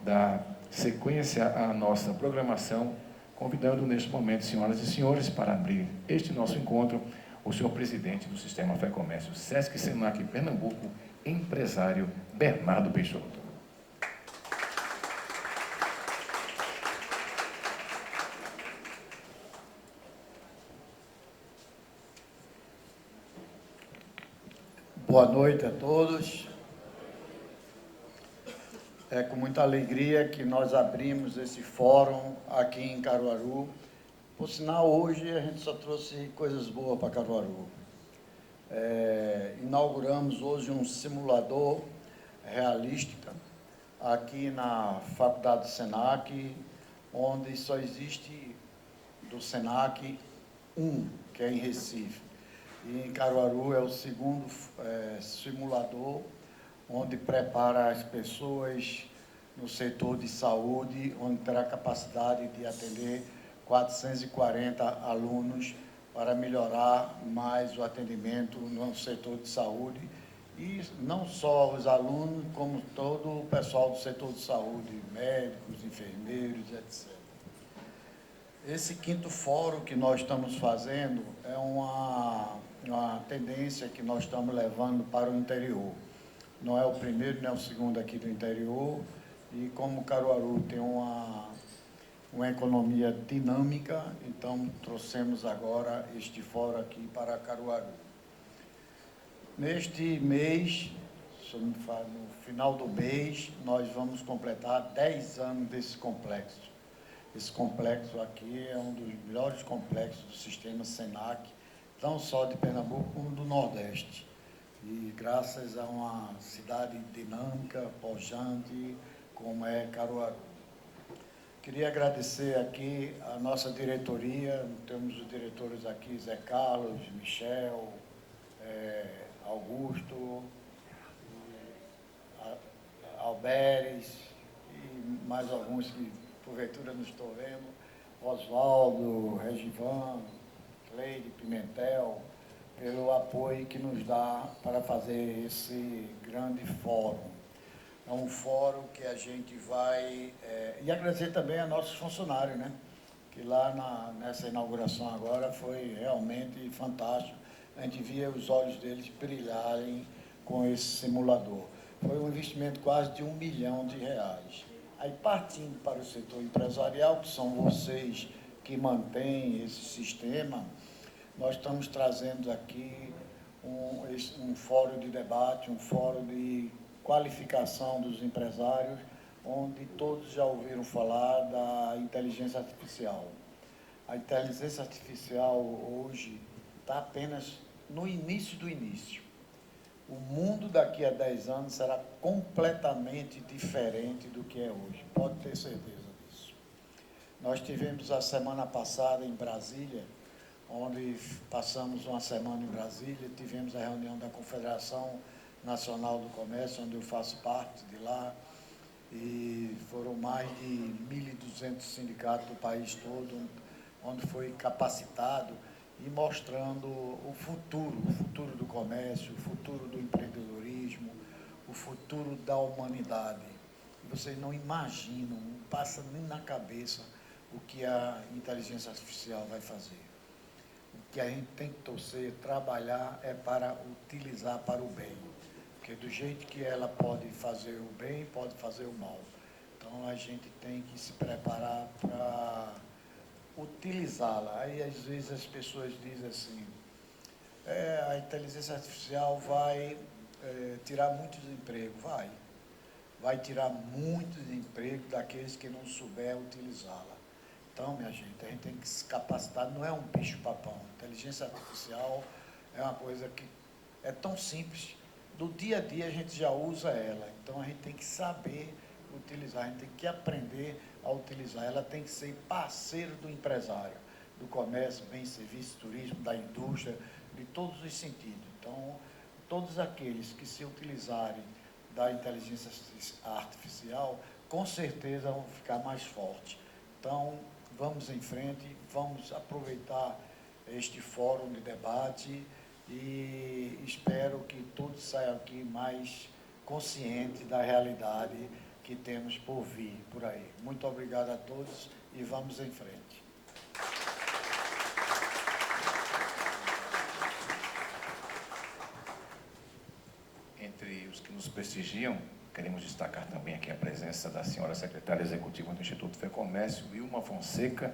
dar sequência à nossa programação, convidando neste momento, senhoras e senhores, para abrir este nosso encontro, o senhor presidente do Sistema Fé Comércio Sesc Senac Pernambuco, empresário Bernardo Peixoto. Boa noite a todos. É com muita alegria que nós abrimos esse fórum aqui em Caruaru. Por sinal, hoje a gente só trouxe coisas boas para Caruaru. Inauguramos hoje um simulador realística aqui na Faculdade do Senac, onde só existe do Senac um, que é em Recife. E em Caruaru é o segundo simulador, onde prepara as pessoas no setor de saúde, onde terá capacidade de atender 440 alunos para melhorar mais o atendimento no setor de saúde, e não só os alunos, como todo o pessoal do setor de saúde, médicos, enfermeiros, etc. Esse quinto fórum que nós estamos fazendo é uma tendência que nós estamos levando para o interior. Não é o primeiro nem o segundo aqui do interior, e como Caruaru tem uma economia dinâmica, então trouxemos agora este fórum aqui para Caruaru. Neste mês, no final do mês, nós vamos completar 10 anos desse complexo. Esse complexo aqui é um dos melhores complexos do sistema Senac, não só de Pernambuco, como do Nordeste. E graças a uma cidade dinâmica, pujante, como é Caruaru. Queria agradecer aqui a nossa diretoria, temos os diretores aqui, Zé Carlos, Michel, Augusto, Alberes, e mais alguns que porventura não estou vendo, Oswaldo, Regivan, Cleide, Pimentel, pelo apoio que nos dá para fazer esse grande fórum. É um fórum que a gente vai... e agradecer também a nossos funcionários, né? Que lá nessa inauguração agora foi realmente fantástico. A gente via os olhos deles brilharem com esse simulador. Foi um investimento quase de R$1 milhão. Aí, partindo para o setor empresarial, que são vocês que mantêm esse sistema, nós estamos trazendo aqui um fórum de debate, um fórum de qualificação dos empresários, onde todos já ouviram falar da inteligência artificial. A inteligência artificial hoje está apenas no início do início. O mundo daqui a 10 anos será completamente diferente do que é hoje, pode ter certeza disso. Nós tivemos a semana passada em Brasília, onde passamos uma semana em Brasília, tivemos a reunião da Confederação Nacional do Comércio, onde eu faço parte de lá, e foram mais de 1.200 sindicatos do país todo, onde foi capacitado e mostrando o futuro do comércio, o futuro do empreendedorismo, o futuro da humanidade. Vocês não imaginam, não passa nem na cabeça o que a inteligência artificial vai fazer. O que a gente tem que torcer, trabalhar, é para utilizar para o bem. Porque do jeito que ela pode fazer o bem, pode fazer o mal. Então, a gente tem que se preparar para utilizá-la. Aí, às vezes, as pessoas dizem assim, a inteligência artificial vai tirar muitos empregos. Vai tirar muitos empregos daqueles que não souber utilizá-la. Então, minha gente, a gente tem que se capacitar, não é um bicho-papão. Inteligência artificial é uma coisa que é tão simples, do dia a dia a gente já usa ela, então a gente tem que saber utilizar, a gente tem que aprender a utilizar, ela tem que ser parceiro do empresário, do comércio, bem, serviço, turismo, da indústria, de todos os sentidos. Então, todos aqueles que se utilizarem da inteligência artificial, com certeza vão ficar mais fortes. Então, vamos em frente, vamos aproveitar este fórum de debate e espero que todos saiam aqui mais conscientes da realidade que temos por vir por aí. Muito obrigado a todos e vamos em frente. Entre os que nos prestigiam, queremos destacar também aqui a presença da senhora secretária executiva do Instituto FEComércio, Wilma Fonseca,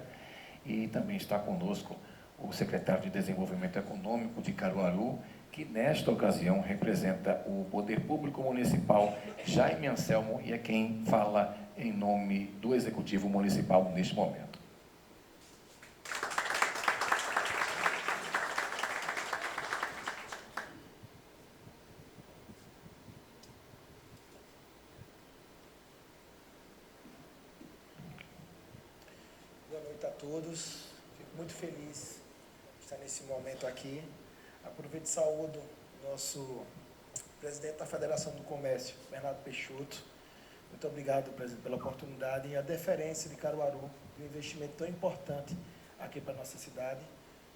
e também está conosco o secretário de Desenvolvimento Econômico de Caruaru, que nesta ocasião representa o Poder Público Municipal, Jaime Anselmo, e é quem fala em nome do Executivo Municipal neste momento. Boa noite a todos. Fico muito feliz de estar nesse momento aqui. Aproveito e saúdo nosso presidente da Federação do Comércio, Bernardo Peixoto. Muito obrigado, presidente, pela oportunidade e a deferência de Caruaru, de um investimento tão importante aqui para a nossa cidade.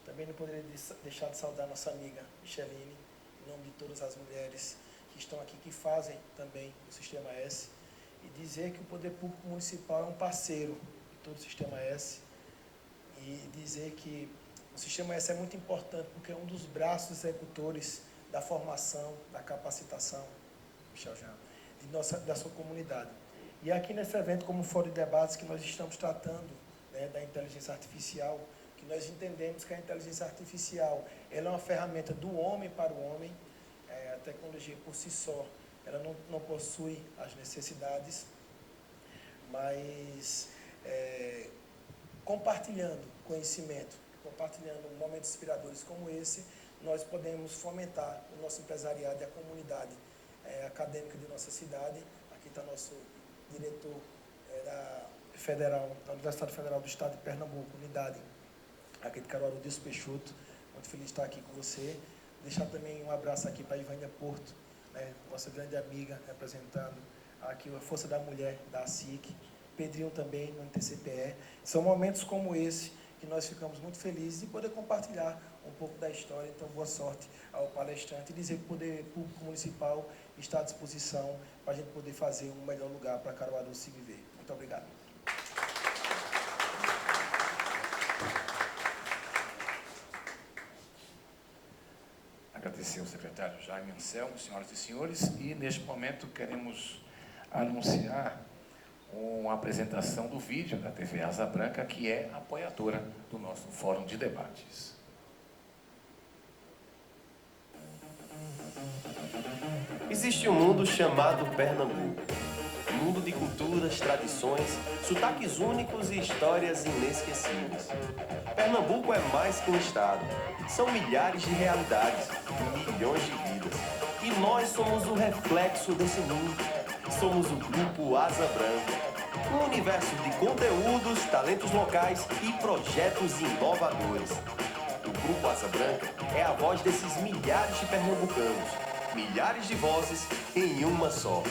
Também não poderia deixar de saudar nossa amiga Micheline, em nome de todas as mulheres que estão aqui, que fazem também o Sistema S, e dizer que o Poder Público Municipal é um parceiro de todo o Sistema S, e dizer que o Sistema S é muito importante porque é um dos braços executores da formação, da capacitação, Michel Jean, da sua comunidade. E aqui nesse evento, como fórum de debates, que nós estamos tratando, né, da inteligência artificial, que nós entendemos que a inteligência artificial ela é uma ferramenta do homem para o homem. A tecnologia por si só, ela não possui as necessidades, mas compartilhando conhecimento, compartilhando momentos inspiradores como esse, nós podemos fomentar o nosso empresariado e a comunidade acadêmica de nossa cidade. Aqui está nosso diretor da Universidade Federal do Estado de Pernambuco, unidade aqui de Caruaru, Dilson Peixoto. Muito feliz de estar aqui com você. Deixar também um abraço aqui para a Ivânia Porto, né, nossa grande amiga, representando aqui a Força da Mulher da ASIC, Pedrinho também, no NTCPE. São momentos como esse que nós ficamos muito felizes de poder compartilhar um pouco da história. Então, boa sorte ao palestrante e dizer que o Poder Público Municipal está à disposição para a gente poder fazer um melhor lugar para Caruaru se viver. Muito obrigado. Agradecer ao secretário Jaime Anselmo, senhoras e senhores, e neste momento queremos anunciar uma apresentação do vídeo da TV Asa Branca, que é apoiadora do nosso Fórum de Debates. Existe um mundo chamado Pernambuco. Um mundo de culturas, tradições, sotaques únicos e histórias inesquecíveis. Pernambuco é mais que um estado. São milhares de realidades, milhões de vidas. E nós somos o reflexo desse mundo. Somos o Grupo Asa Branca. Um universo de conteúdos, talentos locais e projetos inovadores. O Grupo Asa Branca é a voz desses milhares de pernambucanos. Milhares de vozes em uma só.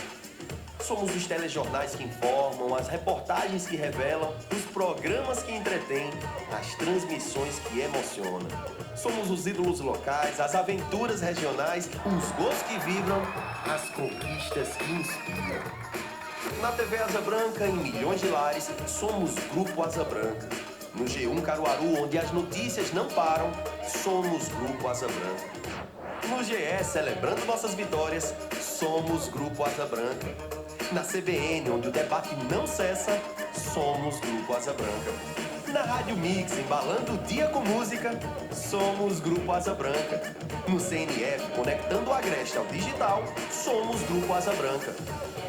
Somos os telejornais que informam, as reportagens que revelam, os programas que entretêm, as transmissões que emocionam. Somos os ídolos locais, as aventuras regionais, os gols que vibram, as conquistas que inspiram. Na TV Asa Branca, em milhões de lares, somos Grupo Asa Branca. No G1 Caruaru, onde as notícias não param, somos Grupo Asa Branca. No GE, celebrando nossas vitórias, somos Grupo Asa Branca. Na CBN, onde o debate não cessa, somos Grupo Asa Branca. Na Rádio Mix, embalando o dia com música, somos Grupo Asa Branca. No CNF, conectando o Agreste ao digital, somos Grupo Asa Branca.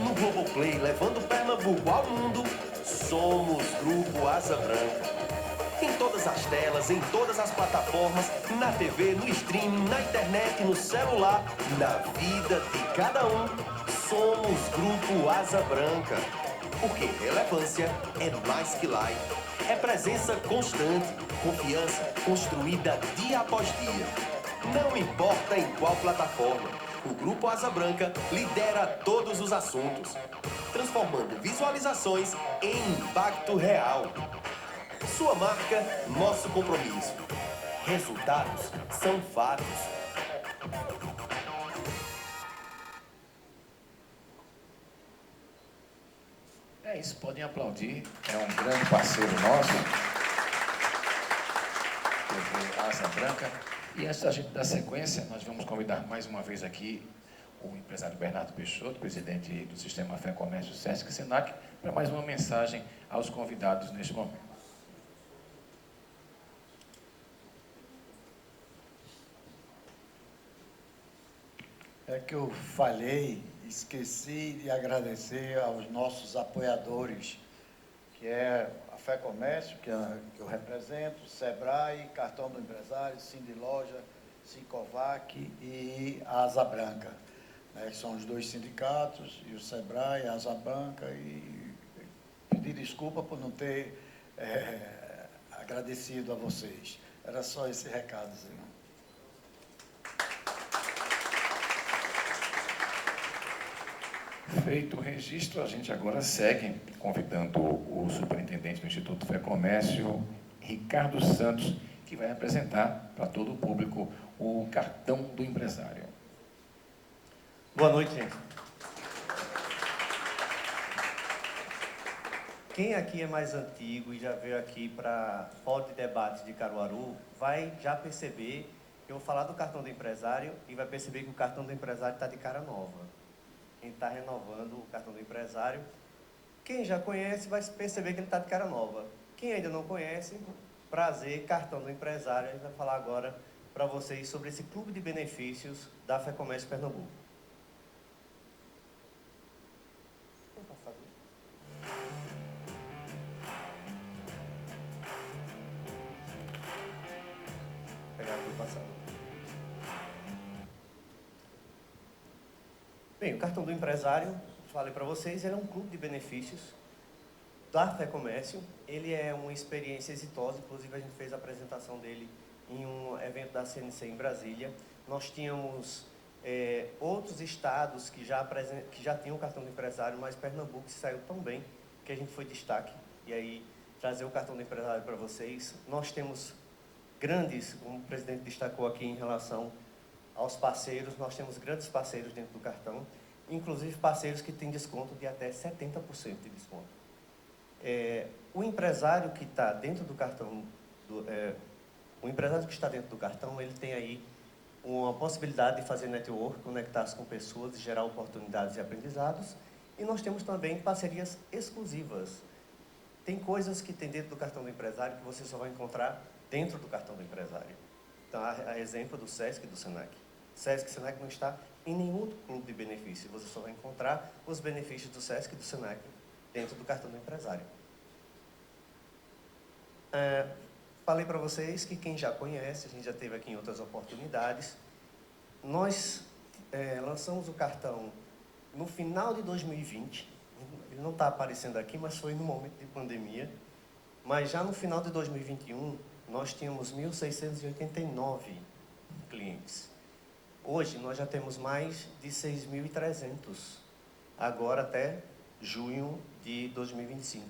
No Globoplay, levando Pernambuco ao mundo, somos Grupo Asa Branca. Em todas as telas, em todas as plataformas, na TV, no streaming, na internet, no celular, na vida de cada um, somos Grupo Asa Branca. Porque relevância é mais que like. É presença constante, confiança construída dia após dia. Não importa em qual plataforma, o Grupo Asa Branca lidera todos os assuntos, transformando visualizações em impacto real. Sua marca, nosso compromisso. Resultados são fatos. É isso, podem aplaudir. É um grande parceiro nosso. TV Asa Branca. E antes da gente dar sequência, nós vamos convidar mais uma vez aqui o empresário Bernardo Peixoto, presidente do Sistema Fé Comércio Sesc Senac, para mais uma mensagem aos convidados neste momento. É que eu falhei, esqueci de agradecer aos nossos apoiadores, que é a Fé Comércio, que eu represento, o Sebrae, Cartão do Empresário, Cindy Loja, Sincovac e a Asa Branca. Né, são os dois sindicatos, e o Sebrae, a Asa Branca, e pedir desculpa por não ter agradecido a vocês. Era só esse recado, irmão. Feito o registro, a gente agora segue convidando o superintendente do Instituto Fé Comércio, Ricardo Santos, que vai apresentar para todo o público o cartão do empresário. Boa noite, gente. Quem aqui é mais antigo e já veio aqui para Fórum de Debates de Caruaru, vai já perceber que eu vou falar do cartão do empresário e vai perceber que o cartão do empresário está de cara nova. Quem está renovando o cartão do empresário. Quem já conhece vai perceber que ele está de cara nova. Quem ainda não conhece, prazer, cartão do empresário. A gente vai falar agora para vocês sobre esse clube de benefícios da Fé Comércio Pernambuco. Bem, o cartão do empresário, falei para vocês, ele é um clube de benefícios da Fé Comércio. Ele é uma experiência exitosa, inclusive a gente fez a apresentação dele em um evento da CNC em Brasília. Nós tínhamos outros estados que já tinham o cartão do empresário, mas Pernambuco se saiu tão bem que a gente foi destaque. E aí, trazer o cartão do empresário para vocês. Nós temos grandes, como o presidente destacou aqui em relação aos parceiros, nós temos grandes parceiros dentro do cartão, inclusive parceiros que têm desconto de até 70% de desconto. O empresário que está dentro do cartão, o empresário que está dentro do cartão, ele tem aí uma possibilidade de fazer network, conectar-se com pessoas e gerar oportunidades e aprendizados. E nós temos também parcerias exclusivas. Tem coisas que tem dentro do cartão do empresário que você só vai encontrar dentro do cartão do empresário. Então, a exemplo do Sesc e do Senac. Sesc e Senac não está em nenhum outro clube de benefício. Você só vai encontrar os benefícios do Sesc e do Senac dentro do cartão do empresário. Falei para vocês que quem já conhece, a gente já teve aqui em outras oportunidades, nós lançamos o cartão no final de 2020, ele não está aparecendo aqui, mas foi no momento de pandemia, mas já no final de 2021, nós tínhamos 1.689 clientes. Hoje, nós já temos mais de 6.300, agora até junho de 2025.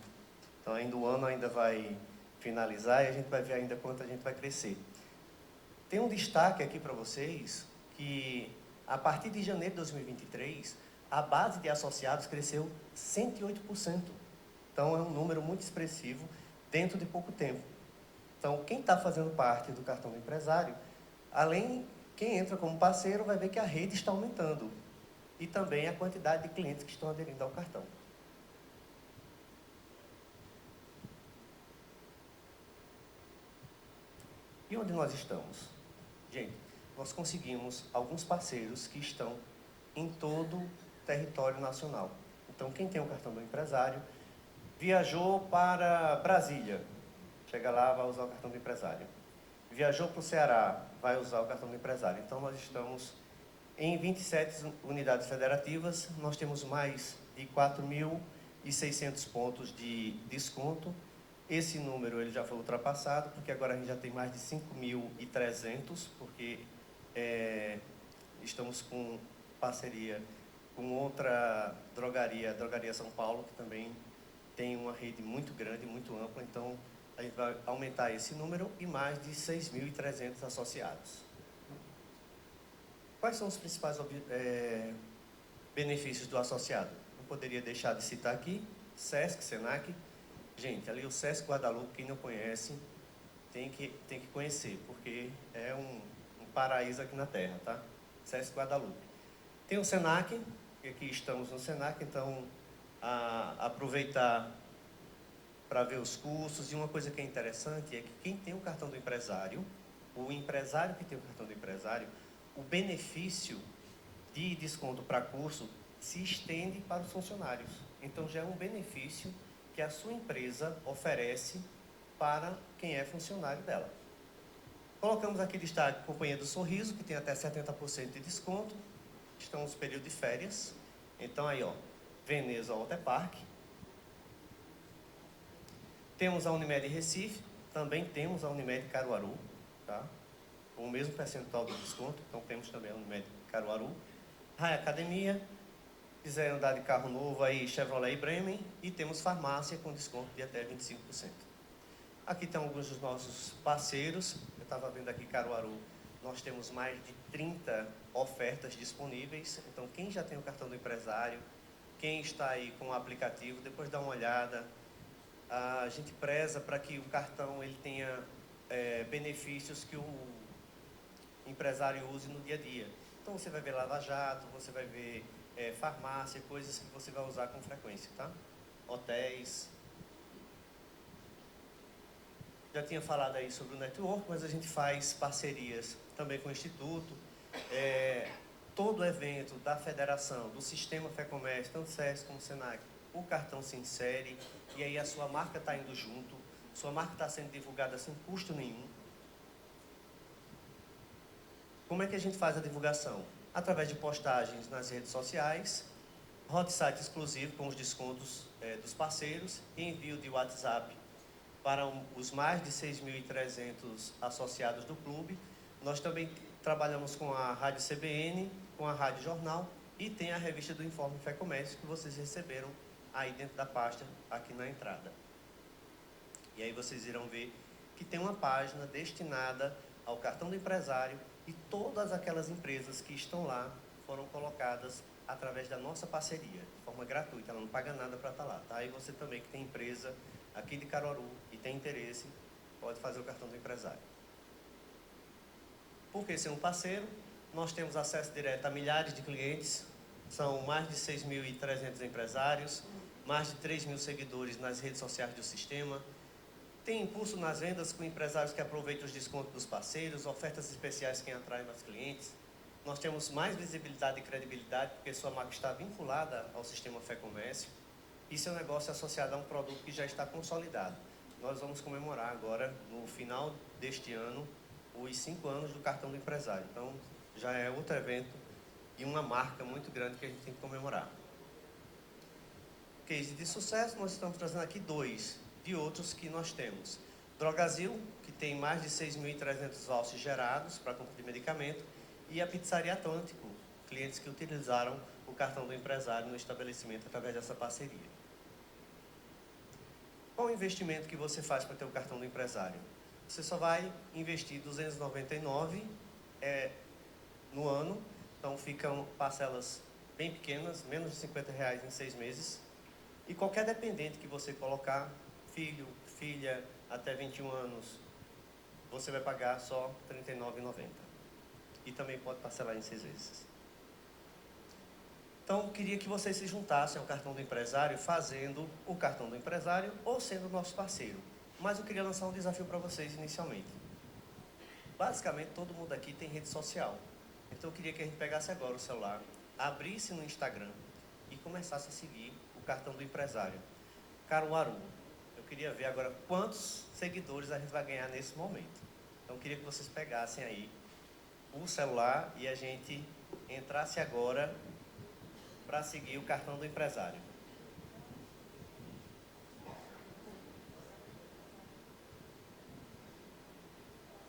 Então, ainda o ano ainda vai finalizar e a gente vai ver ainda quanto a gente vai crescer. Tem um destaque aqui para vocês, que a partir de janeiro de 2023, a base de associados cresceu 108%. Então, é um número muito expressivo dentro de pouco tempo. Então, quem está fazendo parte do cartão do empresário, quem entra como parceiro vai ver que a rede está aumentando. E também a quantidade de clientes que estão aderindo ao cartão. E onde nós estamos? Gente, nós conseguimos alguns parceiros que estão em todo o território nacional. Então, quem tem o cartão do empresário, viajou para Brasília, chega lá, vai usar o cartão do empresário. Viajou para o Ceará, vai usar o cartão do empresário. Então, nós estamos em 27 unidades federativas, nós temos mais de 4.600 pontos de desconto. Esse número ele já foi ultrapassado, porque agora a gente já tem mais de 5.300, porque estamos com parceria com outra drogaria, a Drogaria São Paulo, que também tem uma rede muito grande, muito ampla. Então, a gente vai aumentar esse número e mais de 6.300 associados. Quais são os principais benefícios do associado? Não poderia deixar de citar aqui Sesc, Senac. Gente, ali o Sesc Guadalupe, quem não conhece, tem que conhecer, porque é um paraíso aqui na Terra, tá? Sesc Guadalupe. Tem o Senac, que aqui estamos no Senac, então aproveitar para ver os cursos. E uma coisa que é interessante é que quem tem o cartão do empresário, o empresário que tem o cartão do empresário, o benefício de desconto para curso se estende para os funcionários. Então já é um benefício que a sua empresa oferece para quem é funcionário dela. Colocamos aqui destaque a Companhia do Sorriso, que tem até 70% de desconto. Estamos no período de férias. Então aí, ó, Veneza Water Park. Temos a Unimed Recife, também temos a Unimed Caruaru, tá? Com o mesmo percentual de desconto, então temos também a Unimed Caruaru. Raia Academia, quiser andar de carro novo aí, Chevrolet e Bremen, e temos farmácia com desconto de até 25%. Aqui estão alguns dos nossos parceiros. Eu estava vendo aqui Caruaru, nós temos mais de 30 ofertas disponíveis. Então, quem já tem o cartão do empresário, quem está aí com o aplicativo, depois dá uma olhada. A gente preza para que o cartão ele tenha benefícios que o empresário use no dia a dia. Então, você vai ver Lava Jato, você vai ver farmácia, coisas que você vai usar com frequência, tá? Hotéis. Já tinha falado aí sobre o network, mas a gente faz parcerias também com o Instituto. Todo evento da federação, do Sistema Fé Comércio, tanto SESC como Senac, o cartão se insere e aí a sua marca está indo junto, sua marca está sendo divulgada sem custo nenhum. Como é que a gente faz a divulgação? Através de postagens nas redes sociais, hot site exclusivo com os descontos dos parceiros e envio de WhatsApp para os mais de 6.300 associados do clube. Nós também trabalhamos com a Rádio CBN, com a Rádio Jornal e tem a revista do Informe Fé Comércio que vocês receberam aí dentro da pasta, aqui na entrada. E aí vocês irão ver que tem uma página destinada ao cartão do empresário e todas aquelas empresas que estão lá foram colocadas através da nossa parceria, de forma gratuita, ela não paga nada para estar lá, tá? E você também que tem empresa aqui de Caruaru e tem interesse, pode fazer o cartão do empresário. Por que ser um parceiro? Nós temos acesso direto a milhares de clientes, são mais de 6.300 empresários, mais de 3.000 seguidores nas redes sociais do sistema. Tem impulso nas vendas com empresários que aproveitam os descontos dos parceiros, ofertas especiais que atraem mais clientes. Nós temos mais visibilidade e credibilidade porque sua marca está vinculada ao sistema Fé Comércio e seu negócio é associado a um produto que já está consolidado. Nós vamos comemorar agora, no final deste ano, os 5 anos do cartão do empresário. Então, já é outro evento e uma marca muito grande que a gente tem que comemorar. Case de sucesso, nós estamos trazendo aqui 2 de outros que nós temos. Drogazil, que tem mais de 6.300 vouchers gerados para compra de medicamento, e a Pizzaria Atlântico, clientes que utilizaram o cartão do empresário no estabelecimento através dessa parceria. Qual o investimento que você faz para ter o cartão do empresário? Você só vai investir R$ 299 no ano, então ficam parcelas bem pequenas, menos de R$50 em 6 meses. E qualquer dependente que você colocar, filho, filha, até 21 anos, você vai pagar só R$ 39,90. E também pode parcelar em 6 vezes. Então, eu queria que vocês se juntassem ao cartão do empresário, fazendo o cartão do empresário ou sendo nosso parceiro. Mas eu queria lançar um desafio para vocês inicialmente. Basicamente, todo mundo aqui tem rede social. Então, eu queria que a gente pegasse agora o celular, abrisse no Instagram e começasse a seguir o cartão do empresário. Caruaru. Eu queria ver agora quantos seguidores a gente vai ganhar nesse momento. Então, eu queria que vocês pegassem aí o celular e a gente entrasse agora para seguir o cartão do empresário.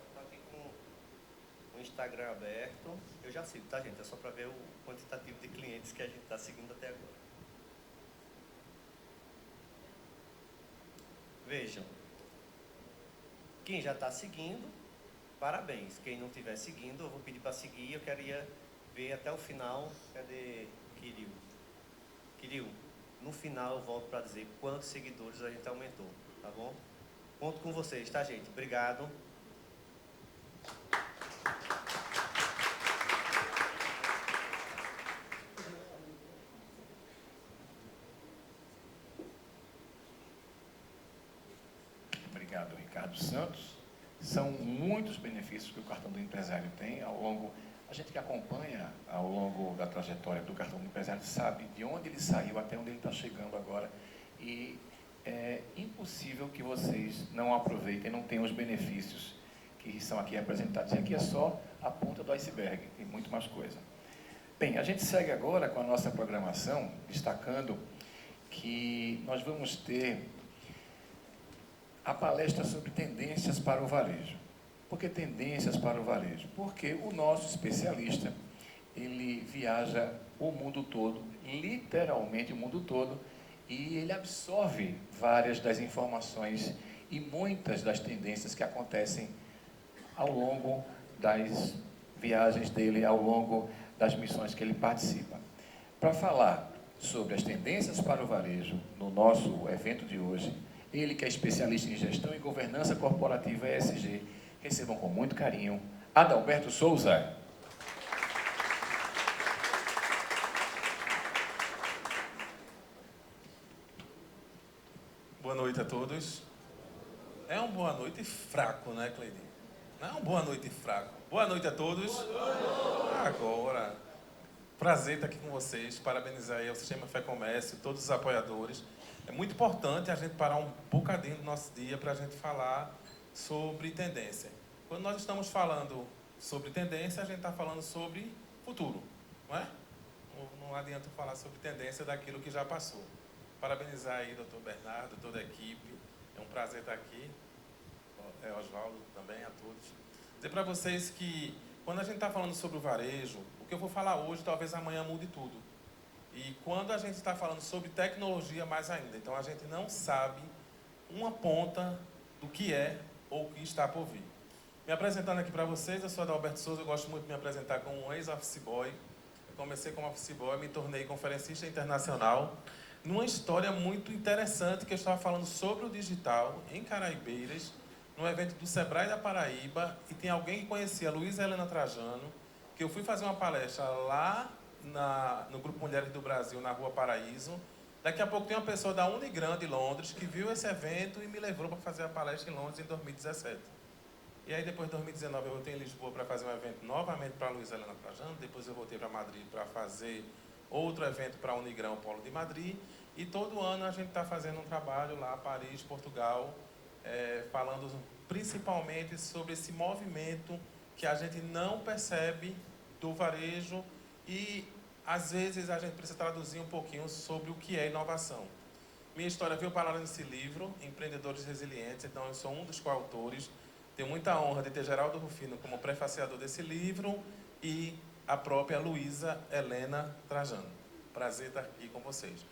Estou aqui com o Instagram aberto. Eu já sigo, tá, gente? É só para ver o quantitativo de clientes que a gente está seguindo até agora. Vejam. Quem já está seguindo, parabéns. Quem não estiver seguindo, eu vou pedir para seguir. Eu queria ver até o final. Cadê Kiril? Kiril, No final eu volto para dizer quantos seguidores a gente aumentou, tá bom? Conto com vocês, tá, gente? Obrigado. Obrigado, Ricardo Santos. São muitos benefícios que o cartão do empresário tem ao longo. A gente que acompanha ao longo da trajetória do cartão do empresário sabe de onde ele saiu até onde ele está chegando agora. E é impossível que vocês não aproveitem, não tenham os benefícios que são aqui apresentados. E aqui é só a ponta do iceberg, tem muito mais coisa. Bem, a gente segue agora com a nossa programação, destacando que nós vamos ter a palestra sobre tendências para o varejo. Por que tendências para o varejo? Porque o nosso especialista, ele viaja o mundo todo, literalmente o mundo todo, e ele absorve várias das informações e muitas das tendências que acontecem ao longo das viagens dele, ao longo das missões que ele participa. Para falar sobre as tendências para o varejo no nosso evento de hoje, ele que é especialista em gestão e governança corporativa ESG, recebam com muito carinho Adalberto Souza. Boa noite a todos. É um boa noite fraco, né, Cleide? Não é um boa noite fraco. Boa noite a todos. Agora, prazer estar aqui com vocês. Parabenizar aí ao Sistema Fé Comércio, todos os apoiadores. É muito importante a gente parar um bocadinho do nosso dia para a gente falar sobre tendência. Quando nós estamos falando sobre tendência, a gente está falando sobre futuro, não é? Não adianta falar sobre tendência daquilo que já passou. Parabenizar aí, doutor Bernardo, toda a equipe. É um prazer estar aqui. Oswaldo também, a todos. Dizer para vocês que, quando a gente está falando sobre o varejo, o que eu vou falar hoje, talvez amanhã mude tudo. E quando a gente está falando sobre tecnologia, mais ainda. Então, a gente não sabe uma ponta do que é ou o que está por vir. Me apresentando aqui para vocês, eu sou Adalberto Souza, eu gosto muito de me apresentar como um ex-office boy. Eu comecei como office boy, me tornei conferencista internacional, numa história muito interessante que eu estava falando sobre o digital em Caraibeiras, num evento do Sebrae da Paraíba, e tem alguém que conhecia a Luísa Helena Trajano, que eu fui fazer uma palestra lá no Grupo Mulheres do Brasil, na Rua Paraíso. Daqui a pouco tem uma pessoa da Unigran de Londres que viu esse evento e me levou para fazer a palestra em Londres em 2017. E aí, depois de 2019, eu voltei em Lisboa para fazer um evento novamente para a Luísa Helena Trajano. Depois eu voltei para Madrid para fazer outro evento para a Unigran, o Polo de Madrid. E todo ano a gente está fazendo um trabalho lá, Paris, Portugal, falando principalmente sobre esse movimento que a gente não percebe do varejo e, às vezes, a gente precisa traduzir um pouquinho sobre o que é inovação. Minha história veio parar nesse livro, Empreendedores Resilientes, então eu sou um dos coautores. Tenho muita honra de ter Geraldo Rufino como prefaciador desse livro e a própria Luísa Helena Trajano. Prazer estar aqui com vocês.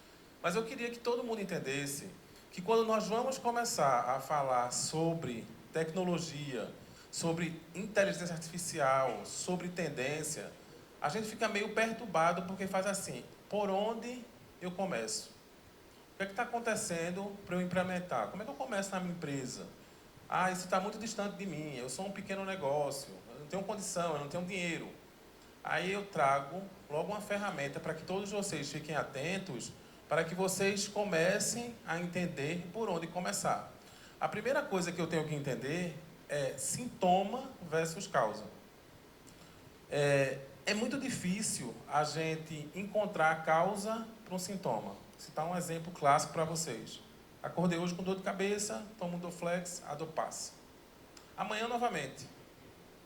Mas eu queria que todo mundo entendesse que quando nós vamos começar a falar sobre tecnologia, sobre inteligência artificial, sobre tendência, a gente fica meio perturbado porque faz assim, por onde eu começo? O que é que está acontecendo para eu implementar? Como é que eu começo na minha empresa? Ah, isso está muito distante de mim, eu sou um pequeno negócio, eu não tenho condição, eu não tenho dinheiro. Aí eu trago logo uma ferramenta para que todos vocês fiquem atentos, para que vocês comecem a entender por onde começar. A primeira coisa que eu tenho que entender é sintoma versus causa. É muito difícil a gente encontrar a causa para um sintoma. Vou citar um exemplo clássico para vocês. Acordei hoje com dor de cabeça, tomo Dorflex, a dor passa. Amanhã novamente.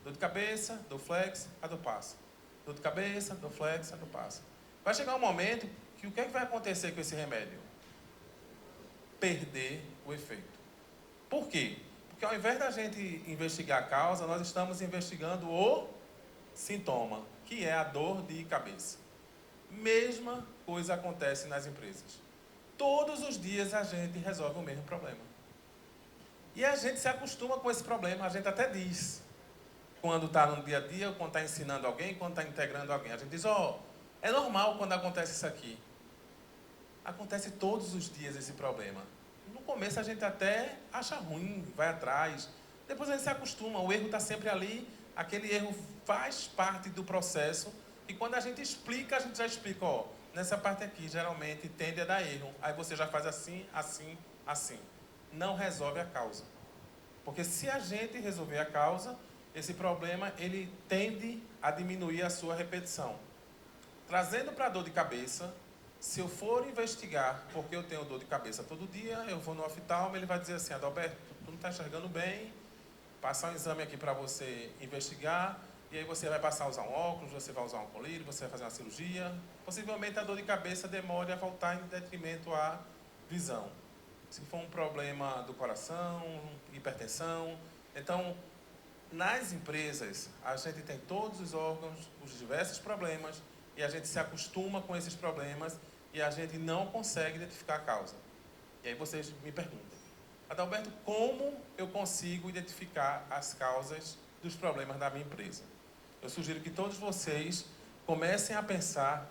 Dor de cabeça, Dorflex, a dor passa. Dor de cabeça, Dorflex, a dor passa. Vai chegar um momento que o que é que vai acontecer com esse remédio? Perder o efeito. Por quê? Porque ao invés da gente investigar a causa, nós estamos investigando o sintoma, que é a dor de cabeça. Mesma coisa acontece nas empresas. Todos os dias a gente resolve o mesmo problema. E a gente se acostuma com esse problema, a gente até diz, quando está no dia a dia, quando está ensinando alguém, quando está integrando alguém. A gente diz, é normal quando acontece isso aqui. Acontece todos os dias esse problema. No começo a gente até acha ruim, vai atrás. Depois a gente se acostuma, o erro está sempre ali, aquele erro faz parte do processo. E quando a gente explica, a gente já explica, ó, nessa parte aqui geralmente tende a dar erro. Aí você já faz assim, assim, assim. Não resolve a causa. Porque se a gente resolver a causa, esse problema ele tende a diminuir a sua repetição. Trazendo para a dor de cabeça, se eu for investigar porque eu tenho dor de cabeça todo dia, eu vou no oftalmo, ele vai dizer assim, Adalberto, tu não está enxergando bem, passar um exame aqui para você investigar, e aí você vai passar a usar um óculos, você vai usar um colírio, você vai fazer uma cirurgia. Possivelmente a dor de cabeça demore a voltar em detrimento à visão. Se for um problema do coração, hipertensão. Então, nas empresas, a gente tem todos os órgãos, os diversos problemas, e a gente se acostuma com esses problemas e a gente não consegue identificar a causa. E aí vocês me perguntam, Adalberto, como eu consigo identificar as causas dos problemas da minha empresa? Eu sugiro que todos vocês comecem a pensar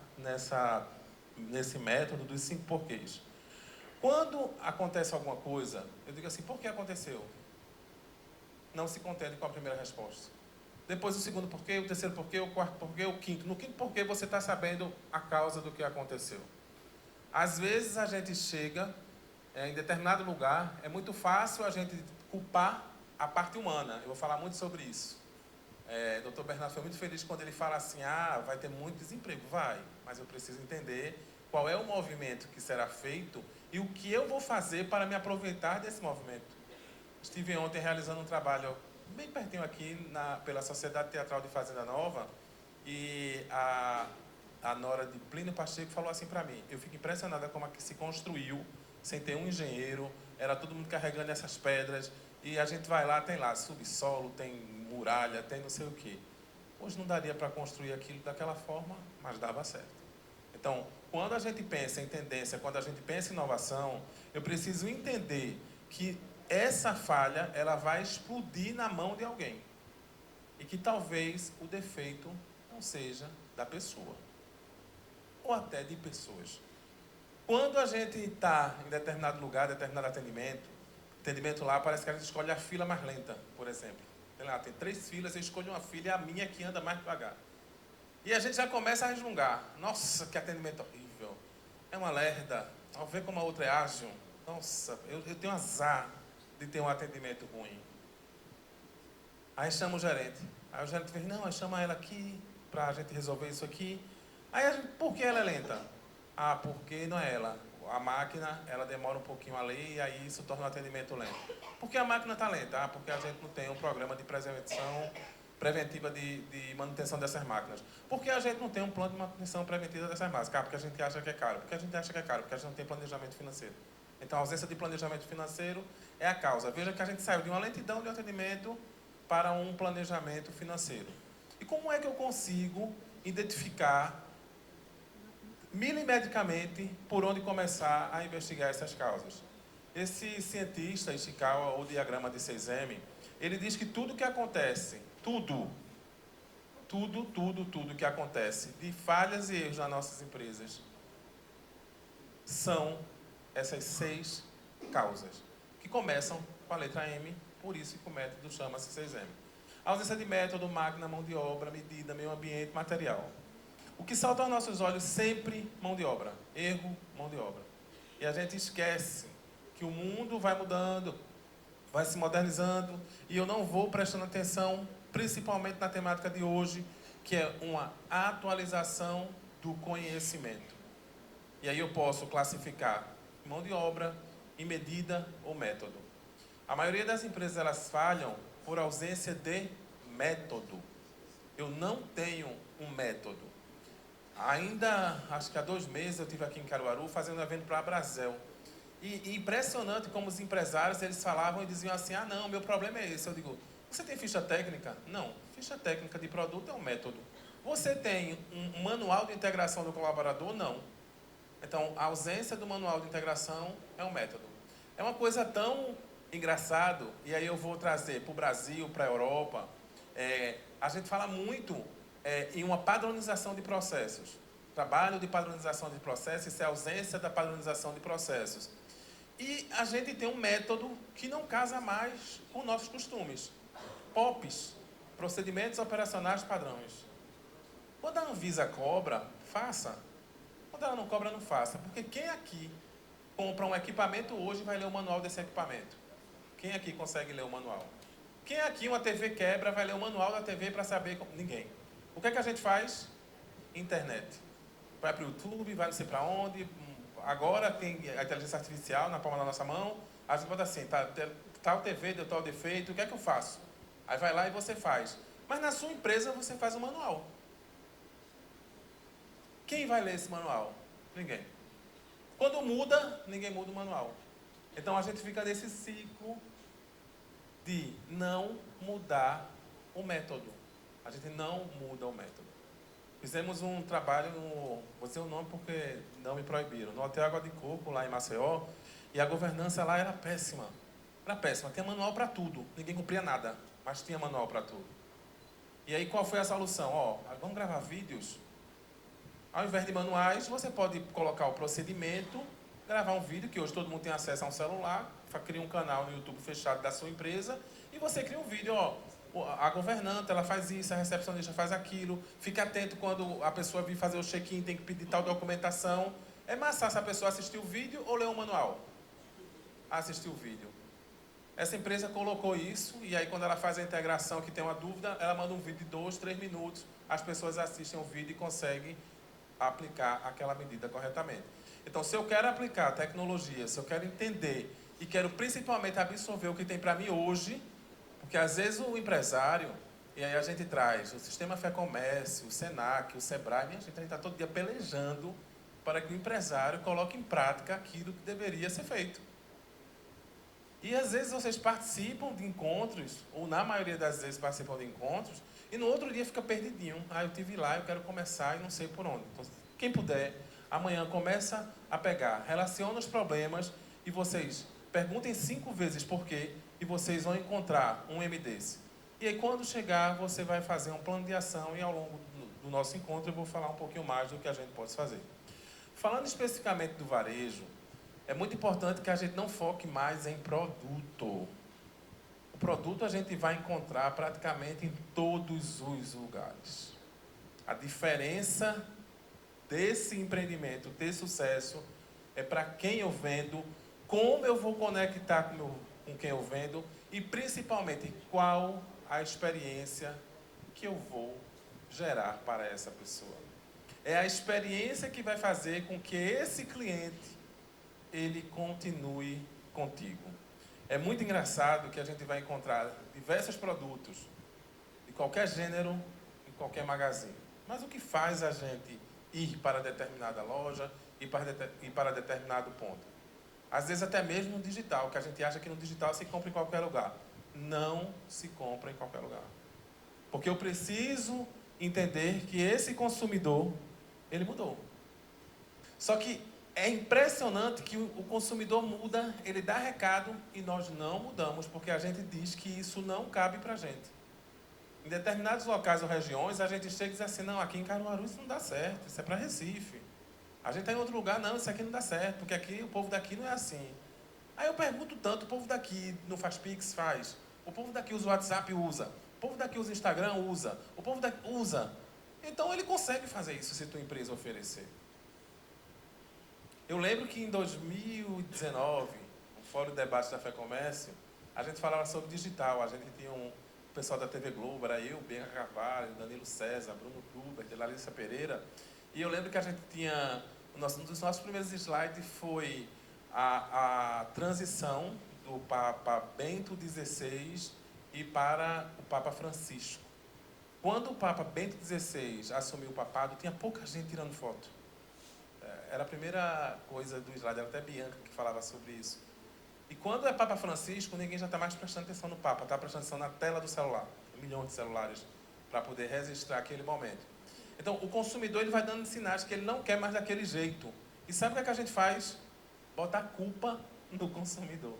nesse método dos 5 porquês. Quando acontece alguma coisa, eu digo assim, por que aconteceu? Não se contente com a primeira resposta. Depois o segundo porquê, o terceiro porquê, o quarto porquê, o quinto. No quinto porquê você está sabendo a causa do que aconteceu. Às vezes a gente chega em determinado lugar, é muito fácil a gente culpar a parte humana. Eu vou falar muito sobre isso. Dr. Bernardo foi muito feliz quando ele fala assim, vai ter muito desemprego. Vai, mas eu preciso entender qual é o movimento que será feito e o que eu vou fazer para me aproveitar desse movimento. Estive ontem realizando um trabalho bem pertinho aqui pela Sociedade Teatral de Fazenda Nova e a nora de Plínio Pacheco falou assim para mim, eu fico impressionada como aqui se construiu sem ter um engenheiro, era todo mundo carregando essas pedras e a gente vai lá, tem lá subsolo, tem muralha, tem não sei o quê. Hoje não daria para construir aquilo daquela forma, mas dava certo. Então, quando a gente pensa em tendência, quando a gente pensa em inovação, eu preciso entender que essa falha ela vai explodir na mão de alguém. E que talvez o defeito não seja da pessoa. Ou até de pessoas. Quando a gente está em determinado lugar, determinado atendimento lá, parece que a gente escolhe a fila mais lenta, por exemplo. Tem 3 filas, eu escolho uma fila e a minha que anda mais devagar. E a gente já começa a resmungar. Nossa, que atendimento horrível. É uma lerda. Ao ver como a outra é ágil. Nossa, eu tenho azar de ter um atendimento ruim. Aí chama o gerente. Aí o gerente diz, não, chama ela aqui para a gente resolver isso aqui. Aí a gente, por que ela é lenta? Porque não é ela. A máquina, ela demora um pouquinho ali e aí isso torna o atendimento lento. Por que a máquina está lenta? Porque a gente não tem um programa de preventiva de manutenção dessas máquinas. Por que a gente não tem um plano de manutenção preventiva dessas máquinas? Porque a gente acha que é caro. Porque a gente acha que é caro, porque a gente não tem planejamento financeiro. Então, a ausência de planejamento financeiro é a causa. Veja que a gente saiu de uma lentidão de atendimento para um planejamento financeiro. E como é que eu consigo identificar milimetricamente por onde começar a investigar essas causas? Esse cientista, Ishikawa, ou diagrama de 6M, ele diz que tudo que acontece, tudo que acontece de falhas e erros nas nossas empresas são essas 6 causas, que começam com a letra M, por isso que o método chama-se 6M. A ausência de método, máquina, mão de obra, medida, meio ambiente, material. O que salta aos nossos olhos sempre mão de obra. Erro, mão de obra. E a gente esquece que o mundo vai mudando, vai se modernizando, e eu não vou prestando atenção, principalmente na temática de hoje, que é uma atualização do conhecimento. E aí eu posso classificar mão de obra, em medida ou método. A maioria das empresas elas falham por ausência de método. Eu não tenho um método. Ainda, acho que há 2 meses, eu estive aqui em Caruaru fazendo um evento para a Brasel. E impressionante como os empresários, eles falavam e diziam assim, não, meu problema é esse. Eu digo, você tem ficha técnica? Não, ficha técnica de produto é um método. Você tem um manual de integração do colaborador? Não. Então, a ausência do manual de integração é um método. É uma coisa tão engraçado, e aí eu vou trazer para o Brasil, para a Europa, a gente fala muito em uma padronização de processos. trabalho de padronização de processos, isso é a ausência da padronização de processos. E a gente tem um método que não casa mais com nossos costumes. POPs, procedimentos operacionais padrões. Quando a Anvisa cobra, faça. Quando ela não cobra, não faça. Porque quem aqui compra um equipamento hoje vai ler o manual desse equipamento? Quem aqui consegue ler o manual? Quem aqui uma TV quebra vai ler o manual da TV para saber como? Ninguém. O que é que a gente faz? Internet. Vai para o YouTube, vai não sei para onde. Agora tem a inteligência artificial na palma da nossa mão. A gente bota assim, tal TV deu tal defeito, o que é que eu faço? Aí vai lá e você faz. Mas na sua empresa você faz o manual. Quem vai ler esse manual? Ninguém. Quando muda, ninguém muda o manual. Então a gente fica nesse ciclo de não mudar o método. A gente não muda o método. Fizemos um trabalho, vou dizer o nome porque não me proibiram, no Hotel Água de Coco, lá em Maceió, e a governança lá era péssima. Era péssima, tinha manual para tudo, ninguém cumpria nada, mas tinha manual para tudo. E aí qual foi a solução? Vamos gravar vídeos? Ao invés de manuais, você pode colocar o procedimento, gravar um vídeo, que hoje todo mundo tem acesso a um celular, cria um canal no YouTube fechado da sua empresa, e você cria um vídeo, a governanta, ela faz isso, a recepcionista faz aquilo, fica atento quando a pessoa vir fazer o check-in, tem que pedir tal documentação. É mais fácil a pessoa assistir o vídeo ou ler o manual? Assistir o vídeo. Essa empresa colocou isso, e aí quando ela faz a integração, que tem uma dúvida, ela manda um vídeo de 2, 3 minutos, as pessoas assistem o vídeo e conseguem aplicar aquela medida corretamente. Então, se eu quero aplicar a tecnologia, se eu quero entender e quero principalmente absorver o que tem para mim hoje, porque às vezes o empresário, e aí a gente traz o Sistema Fé Comércio, o Senac, o Sebrae, a gente está todo dia pelejando para que o empresário coloque em prática aquilo que deveria ser feito. E às vezes vocês participam de encontros, ou na maioria das vezes participam de encontros, e no outro dia fica perdidinho. Eu tive lá, eu quero começar e não sei por onde. Então, quem puder, amanhã começa a pegar, relaciona os problemas e vocês perguntem 5 vezes por quê e vocês vão encontrar um M desse. E aí quando chegar, você vai fazer um plano de ação e ao longo do nosso encontro eu vou falar um pouquinho mais do que a gente pode fazer. Falando especificamente do varejo, é muito importante que a gente não foque mais em produto. O produto a gente vai encontrar praticamente em todos os lugares. A diferença desse empreendimento ter sucesso é para quem eu vendo, como eu vou conectar com quem eu vendo e principalmente qual a experiência que eu vou gerar para essa pessoa. É a experiência que vai fazer com que esse cliente ele continue contigo. É muito engraçado que a gente vai encontrar diversos produtos de qualquer gênero, em qualquer magazine. Mas o que faz a gente ir para determinada loja e para determinado ponto? Às vezes até mesmo no digital, que a gente acha que no digital se compra em qualquer lugar. Não se compra em qualquer lugar. Porque eu preciso entender que esse consumidor, ele mudou. Só que é impressionante que o consumidor muda, ele dá recado e nós não mudamos, porque a gente diz que isso não cabe para a gente. Em determinados locais ou regiões, a gente chega e diz assim, não, aqui em Caruaru isso não dá certo, isso é para Recife. A gente está em outro lugar, não, isso aqui não dá certo, porque aqui o povo daqui não é assim. Aí eu pergunto tanto, o povo daqui não faz Pix? Faz. O povo daqui usa o WhatsApp? Usa. O povo daqui usa o Instagram? Usa. O povo daqui usa. Então ele consegue fazer isso se tua empresa oferecer. Eu lembro que em 2019, no Fórum de Debate da Fé Comércio, a gente falava sobre digital. A gente tinha o pessoal da TV Globo, era eu, Bianca Carvalho, Danilo César, Bruno Kluber, Larissa Pereira. E eu lembro que a gente tinha, um dos nossos primeiros slides foi a transição do Papa Bento XVI e para o Papa Francisco. Quando o Papa Bento XVI assumiu o papado, tinha pouca gente tirando foto. Era a primeira coisa do slide, era até Bianca que falava sobre isso. E quando é Papa Francisco, ninguém já está mais prestando atenção no Papa, está prestando atenção na tela do celular. Milhões de celulares para poder registrar aquele momento. Então, o consumidor ele vai dando sinais que ele não quer mais daquele jeito. E sabe o que é que a gente faz? Bota a culpa no consumidor.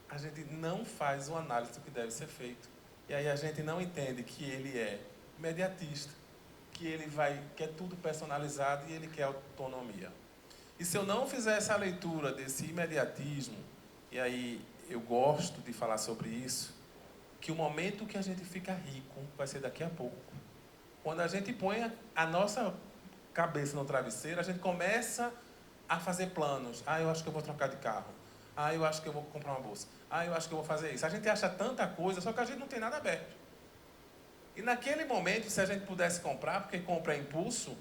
A gente não faz uma análise do que deve ser feito. E aí a gente não entende que ele é imediatista, que ele quer tudo personalizado e ele quer autonomia. E se eu não fizer essa leitura desse imediatismo, e aí eu gosto de falar sobre isso, que o momento que a gente fica rico vai ser daqui a pouco. Quando a gente põe a nossa cabeça no travesseiro, a gente começa a fazer planos. Ah, eu acho que eu vou trocar de carro. Ah, eu acho que eu vou comprar uma bolsa. Ah, eu acho que eu vou fazer isso. A gente acha tanta coisa, só que a gente não tem nada aberto. E naquele momento, se a gente pudesse comprar, porque compra é impulso,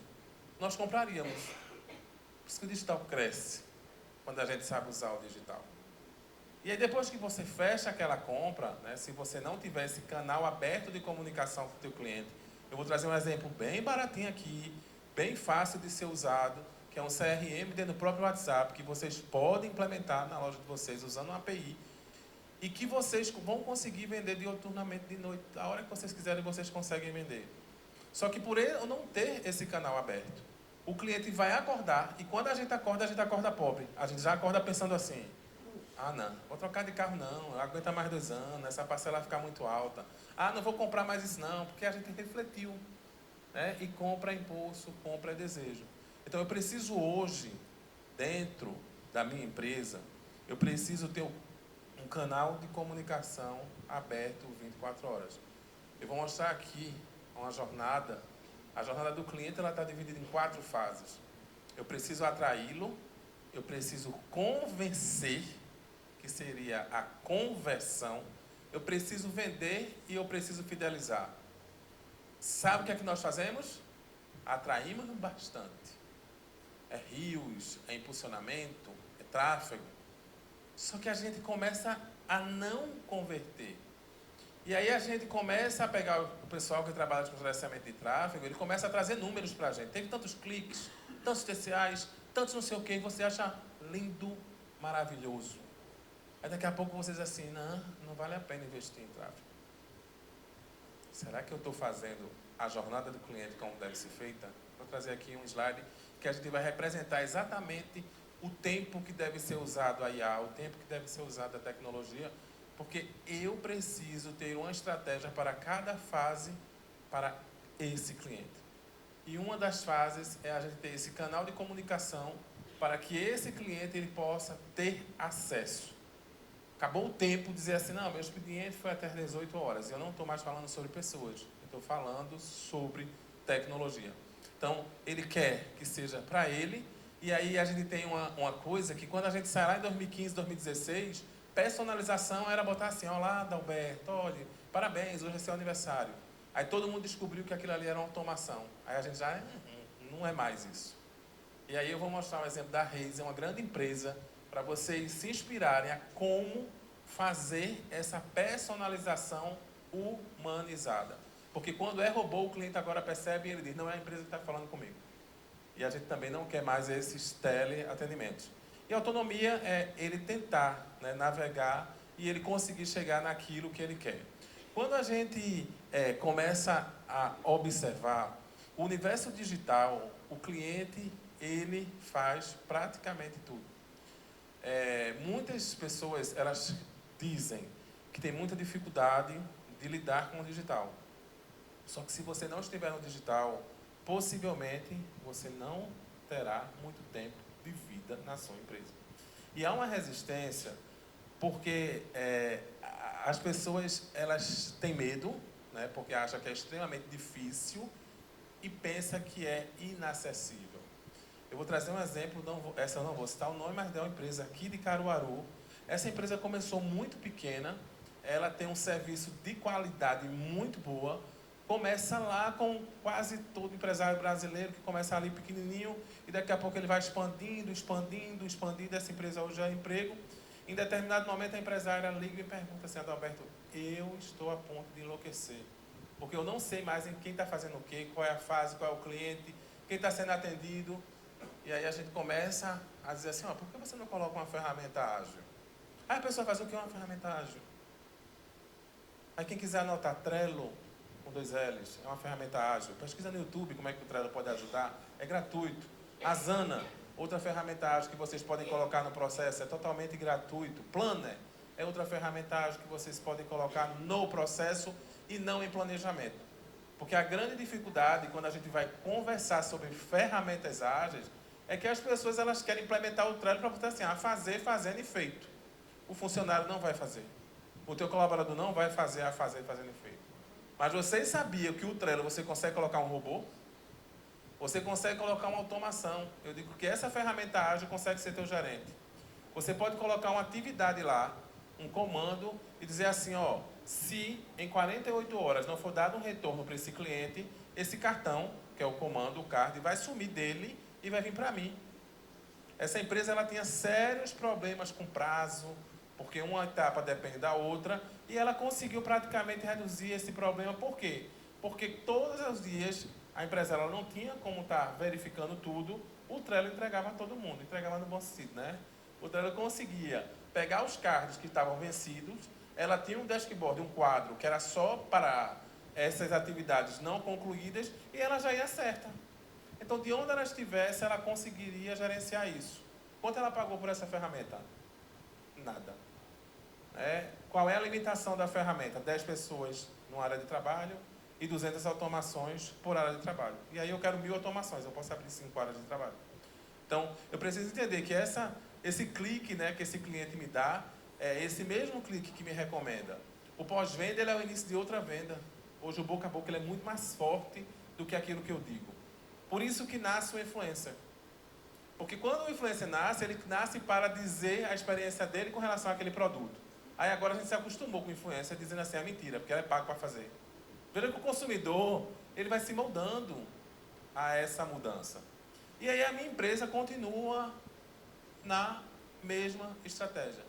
nós compraríamos. Por isso que o digital cresce, quando a gente sabe usar o digital. E aí depois que você fecha aquela compra, né, se você não tiver esse canal aberto de comunicação com o teu cliente, eu vou trazer um exemplo bem baratinho aqui, bem fácil de ser usado, que é um CRM dentro do próprio WhatsApp, que vocês podem implementar na loja de vocês usando uma API, e que vocês vão conseguir vender dioturnamente de noite, a hora que vocês quiserem, vocês conseguem vender. Só que por eu não ter esse canal aberto, o cliente vai acordar, e quando a gente acorda pobre. A gente já acorda pensando assim, ah, não, vou trocar de carro não aguenta mais 2 anos, essa parcela vai ficar muito alta. Ah, não vou comprar mais isso não, porque a gente refletiu, né? E compra é impulso, compra é desejo. Então eu preciso hoje, dentro da minha empresa, eu preciso ter um canal de comunicação aberto 24 horas. Eu vou mostrar aqui uma jornada. A jornada do cliente está dividida em 4 fases. Eu preciso atraí-lo, eu preciso convencer, que seria a conversão, eu preciso vender e eu preciso fidelizar. Sabe o que é que nós fazemos? Atraímos bastante. É rios, é impulsionamento, é tráfego. Só que a gente começa a não converter. E aí a gente começa a pegar o pessoal que trabalha com gerenciamento de tráfego, ele começa a trazer números para a gente. Teve tantos cliques, tantos TCAs, tantos não sei o que, e você acha lindo, maravilhoso. Aí daqui a pouco você diz assim, não vale a pena investir em tráfego. Será que eu estou fazendo a jornada do cliente como deve ser feita? Vou trazer aqui um slide que a gente vai representar exatamente o tempo que deve ser usado a IA, o tempo que deve ser usado a tecnologia, porque eu preciso ter uma estratégia para cada fase para esse cliente. E uma das fases é a gente ter esse canal de comunicação para que esse cliente ele possa ter acesso. Acabou o tempo de dizer assim, não, meu expediente foi até as 18 horas. Eu não estou mais falando sobre pessoas, eu estou falando sobre tecnologia. Então, ele quer que seja para ele, e aí a gente tem uma coisa que quando a gente sai lá em 2015, 2016, personalização era botar assim, olá, Adalberto, olha, parabéns, hoje é seu aniversário. Aí todo mundo descobriu que aquilo ali era uma automação. Aí a gente já, não é mais isso. E aí eu vou mostrar um exemplo da Reis, é uma grande empresa, para vocês se inspirarem a como fazer essa personalização humanizada. Porque quando é robô, o cliente agora percebe e ele diz, não é a empresa que está falando comigo. E a gente também não quer mais esses teleatendimentos. E autonomia é ele tentar, né, navegar e ele conseguir chegar naquilo que ele quer. Quando a gente começa a observar o universo digital, o cliente, ele faz praticamente tudo. Muitas pessoas, elas dizem que tem muita dificuldade de lidar com o digital. Só que se você não estiver no digital, possivelmente você não terá muito tempo de vida na sua empresa. E há uma resistência porque as pessoas elas têm medo, né, porque acham que é extremamente difícil e pensam que é inacessível. Eu vou trazer um exemplo, essa eu não vou citar o nome, mas é uma empresa aqui de Caruaru. Essa empresa começou muito pequena, ela tem um serviço de qualidade muito boa, começa lá com quase todo empresário brasileiro, que começa ali pequenininho, e daqui a pouco ele vai expandindo, essa empresa hoje é emprego. Em determinado momento a empresária liga e pergunta assim, Adalberto, eu estou a ponto de enlouquecer, porque eu não sei mais em quem está fazendo o quê, qual é a fase, qual é o cliente, quem está sendo atendido. E aí a gente começa a dizer assim, por que você não coloca uma ferramenta ágil? Aí a pessoa faz o que é uma ferramenta ágil? Aí quem quiser anotar Trello, com 2 L's, é uma ferramenta ágil. Pesquisa no YouTube como é que o Trello pode ajudar, é gratuito. Asana, outra ferramenta ágil que vocês podem colocar no processo, é totalmente gratuito. Planner é outra ferramenta ágil que vocês podem colocar no processo e não em planejamento. Porque a grande dificuldade, quando a gente vai conversar sobre ferramentas ágeis, é que as pessoas elas querem implementar o Trello para botar assim, fazer, fazendo e feito. O funcionário não vai fazer. O teu colaborador não vai fazer, fazer, fazendo e feito. Mas vocês sabiam que o Trello você consegue colocar um robô? Você consegue colocar uma automação. Eu digo que essa ferramenta ágil consegue ser teu gerente. Você pode colocar uma atividade lá, um comando, e dizer assim, se em 48 horas não for dado um retorno para esse cliente, esse cartão, que é o comando, o card, vai sumir dele e vai vir para mim. Essa empresa ela tinha sérios problemas com prazo, porque uma etapa depende da outra, e ela conseguiu praticamente reduzir esse problema. Por quê? Porque todos os dias a empresa ela não tinha como estar verificando tudo, o Trello entregava a todo mundo, entregava no bom sentido, né? O Trello conseguia pegar os cards que estavam vencidos, ela tinha um dashboard, um quadro, que era só para essas atividades não concluídas, e ela já ia certa. Então, de onde ela estivesse, ela conseguiria gerenciar isso. Quanto ela pagou por essa ferramenta? Nada. Qual é a limitação da ferramenta? 10 pessoas numa área de trabalho e 200 automações por área de trabalho. E aí eu quero 1000 automações, eu posso abrir 5 áreas de trabalho. Então, eu preciso entender que esse clique, né, que esse cliente me dá, é esse mesmo clique que me recomenda. O pós-venda ele é o início de outra venda. Hoje o boca a boca ele é muito mais forte do que aquilo que eu digo. Por isso que nasce o influencer. Porque quando o influencer nasce, ele nasce para dizer a experiência dele com relação àquele produto. Aí agora a gente se acostumou com o influencer dizendo assim, mentira, porque ela é pago para fazer. Veja que o consumidor, ele vai se moldando a essa mudança. E aí a minha empresa continua na mesma estratégia.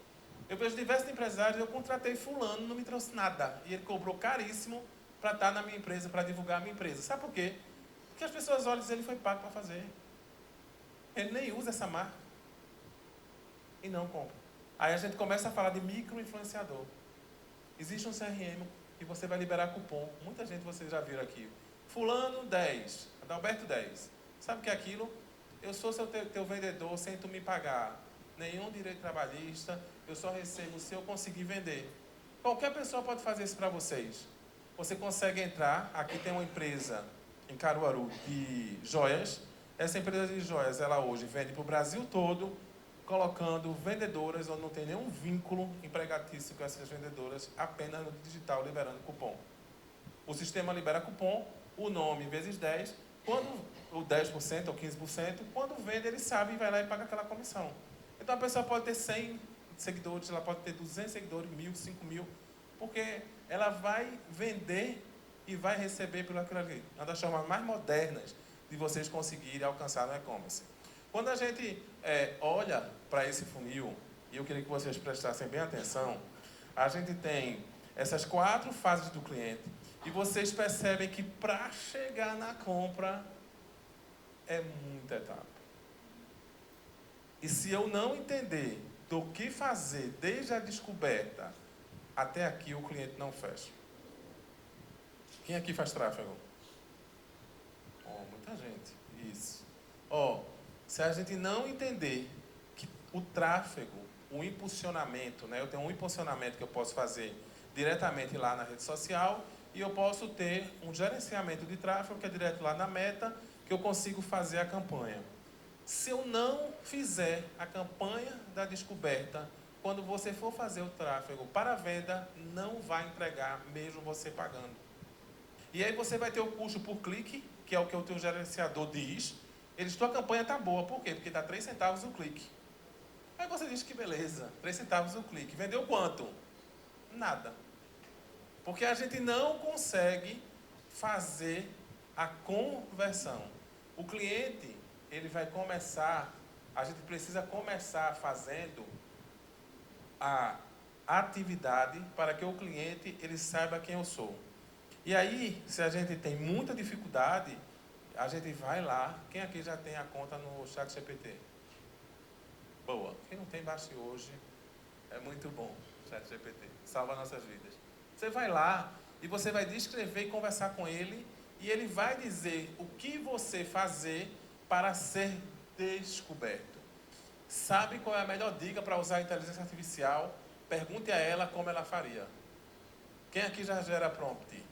Eu vejo diversos empresários, eu contratei fulano, não me trouxe nada. E ele cobrou caríssimo para estar na minha empresa, para divulgar a minha empresa. Sabe por quê? Porque as pessoas olham e dizem, ele foi pago para fazer. Ele nem usa essa marca. E não compra. Aí a gente começa a falar de micro-influenciador. Existe um CRM e você vai liberar cupom. Muita gente vocês já viram aqui. Fulano 10, Adalberto 10. Sabe o que é aquilo? Eu sou teu vendedor sem tu me pagar nenhum direito trabalhista, eu só recebo se eu conseguir vender. Qualquer pessoa pode fazer isso para vocês. Você consegue entrar, aqui tem uma empresa em Caruaru de joias. Essa empresa de joias, ela hoje vende para o Brasil todo, colocando vendedoras onde não tem nenhum vínculo empregatício com essas vendedoras, apenas no digital, liberando cupom. O sistema libera cupom, o nome vezes 10, quando o 10% ou 15%, quando vende, ele sabe e vai lá e paga aquela comissão. Então a pessoa pode ter 100 seguidores, ela pode ter 200 seguidores, 1000, 5000, porque ela vai vender e vai receber pelo aquilo ali. Uma das formas mais modernas de vocês conseguirem alcançar no e-commerce. Quando a gente olha para esse funil, e eu queria que vocês prestassem bem atenção, a gente tem essas 4 fases do cliente, e vocês percebem que para chegar na compra é muita etapa. E se eu não entender do que fazer desde a descoberta até aqui, o cliente não fecha. Quem aqui faz tráfego? Muita gente. Isso. Se a gente não entender que o tráfego, o impulsionamento, né? Eu tenho um impulsionamento que eu posso fazer diretamente lá na rede social e eu posso ter um gerenciamento de tráfego que é direto lá na meta, que eu consigo fazer a campanha. Se eu não fizer a campanha da descoberta, quando você for fazer o tráfego para a venda, não vai entregar, mesmo você pagando. E aí você vai ter o custo por clique, que é o que o teu gerenciador diz. Ele diz, tua campanha está boa. Por quê? Porque dá 3 centavos o clique. Aí você diz que beleza, 3 centavos o clique. Vendeu quanto? Nada. Porque a gente não consegue fazer a conversão. O cliente, ele vai começar, a gente precisa começar fazendo a atividade para que o cliente, ele saiba quem eu sou. E aí, se a gente tem muita dificuldade, a gente vai lá. Quem aqui já tem a conta no ChatGPT? Boa. Quem não tem, baixe hoje. É muito bom, ChatGPT. Salva nossas vidas. Você vai lá e você vai descrever e conversar com ele, e ele vai dizer o que você fazer para ser descoberto. Sabe qual é a melhor dica para usar a inteligência artificial? Pergunte a ela como ela faria. Quem aqui já gera prompt?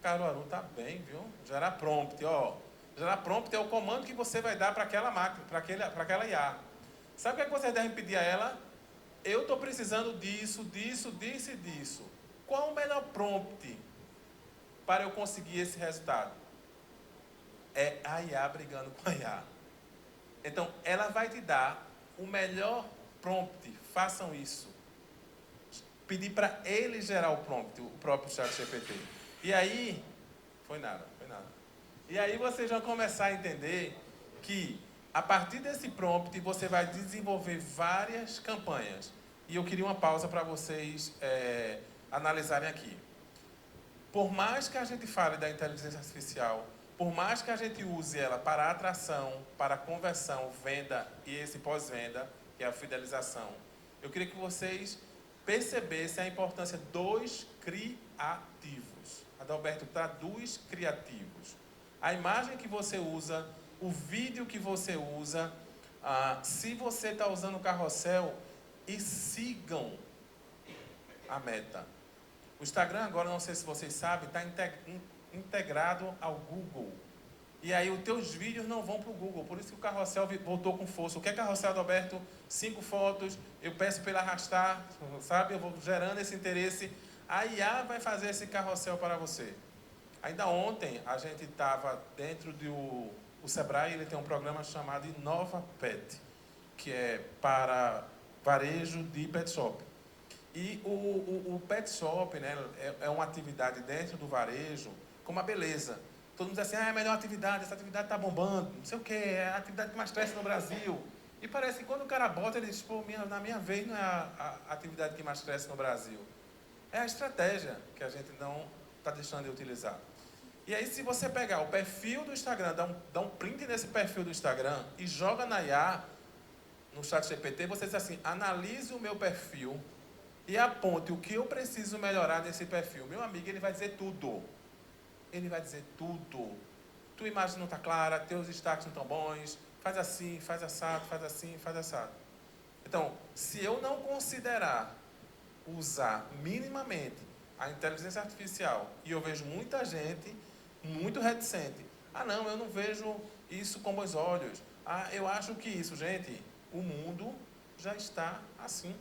Caruaru tá bem, viu? Gerar prompt, ó. Gerar prompt é o comando que você vai dar para aquela máquina, para aquela IA. Sabe o que é que vocês devem pedir a ela? Eu estou precisando disso, disso, disso e disso. Qual o melhor prompt para eu conseguir esse resultado? É a IA brigando com a IA. Então, ela vai te dar o melhor prompt. Façam isso. Pedir para ele gerar o prompt, o próprio ChatGPT. E aí, foi nada. E aí vocês vão começar a entender que, a partir desse prompt, você vai desenvolver várias campanhas. E eu queria uma pausa para vocês analisarem aqui. Por mais que a gente fale da inteligência artificial, por mais que a gente use ela para atração, para conversão, venda e esse pós-venda, que é a fidelização, eu queria que vocês percebessem a importância dos criativos. Adalberto traduz criativos. A imagem que você usa, o vídeo que você usa, se você está usando o carrossel, e sigam a meta. O Instagram agora, não sei se vocês sabem, está integrado ao Google. E aí os teus vídeos não vão para o Google. Por isso que o carrossel voltou com força. O que é carrossel, Adalberto? 5 fotos, eu peço para ele arrastar, sabe? Eu vou gerando esse interesse. A IA vai fazer esse carrossel para você. Ainda ontem, a gente estava dentro do Sebrae, ele tem um programa chamado Inova Pet, que é para varejo de pet shop. E o pet shop, né, é uma atividade dentro do varejo como a beleza. Todo mundo diz assim, é a melhor atividade, essa atividade está bombando, não sei o quê, é a atividade que mais cresce no Brasil. E parece que quando o cara bota, ele diz, pô, na minha vez não é a atividade que mais cresce no Brasil. É a estratégia que a gente não está deixando de utilizar. E aí, se você pegar o perfil do Instagram, dá um print nesse perfil do Instagram e joga na IA, no ChatGPT, você diz assim, analise o meu perfil e aponte o que eu preciso melhorar nesse perfil. Meu amigo, ele vai dizer tudo. Ele vai dizer tudo. Tua imagem não está clara, teus destaques não estão bons, faz assim, faz assado, faz assim, faz assado. Então, se eu não considerar usar minimamente a inteligência artificial, e eu vejo muita gente muito reticente, não, eu não vejo isso com bons olhos, eu acho que isso, gente, o mundo já está assim.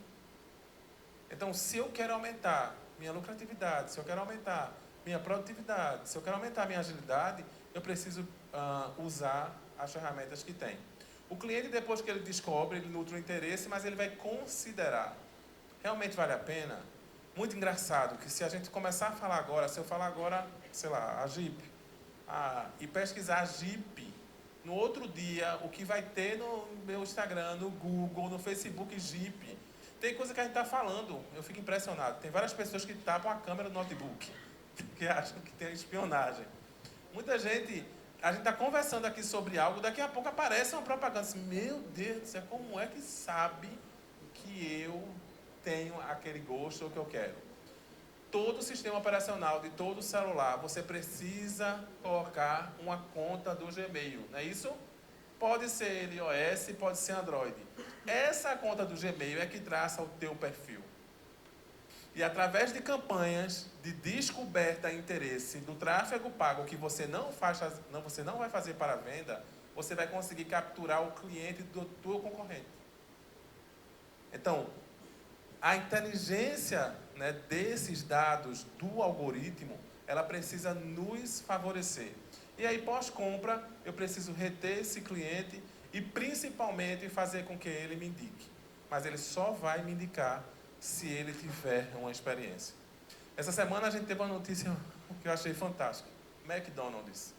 Então, se eu quero aumentar minha lucratividade, se eu quero aumentar minha produtividade, se eu quero aumentar minha agilidade, eu preciso usar as ferramentas que tem. O cliente, depois que ele descobre, ele nutre o interesse, mas ele vai considerar. Realmente vale a pena? Muito engraçado que se a gente começar a falar agora, se eu falar agora, sei lá, a Jeep, e pesquisar a Jeep, no outro dia, o que vai ter no meu Instagram, no Google, no Facebook Jeep, tem coisa que a gente está falando, eu fico impressionado. Tem várias pessoas que tapam a câmera do notebook, que acham que tem espionagem. Muita gente, a gente está conversando aqui sobre algo, daqui a pouco aparece uma propaganda assim, meu Deus do céu, como é que sabe que eu tenho aquele gosto ou que eu quero? Todo o sistema operacional de todo celular, você precisa colocar uma conta do Gmail, não é isso? Pode ser iOS, pode ser Android. Essa conta do Gmail é que traça o teu perfil. E através de campanhas de descoberta e interesse do tráfego pago que você não vai fazer para a venda, você vai conseguir capturar o cliente do teu concorrente. Então, a inteligência, né, desses dados do algoritmo, ela precisa nos favorecer. E aí, pós-compra, eu preciso reter esse cliente e, principalmente, fazer com que ele me indique. Mas ele só vai me indicar se ele tiver uma experiência. Essa semana a gente teve uma notícia que eu achei fantástica. McDonald's.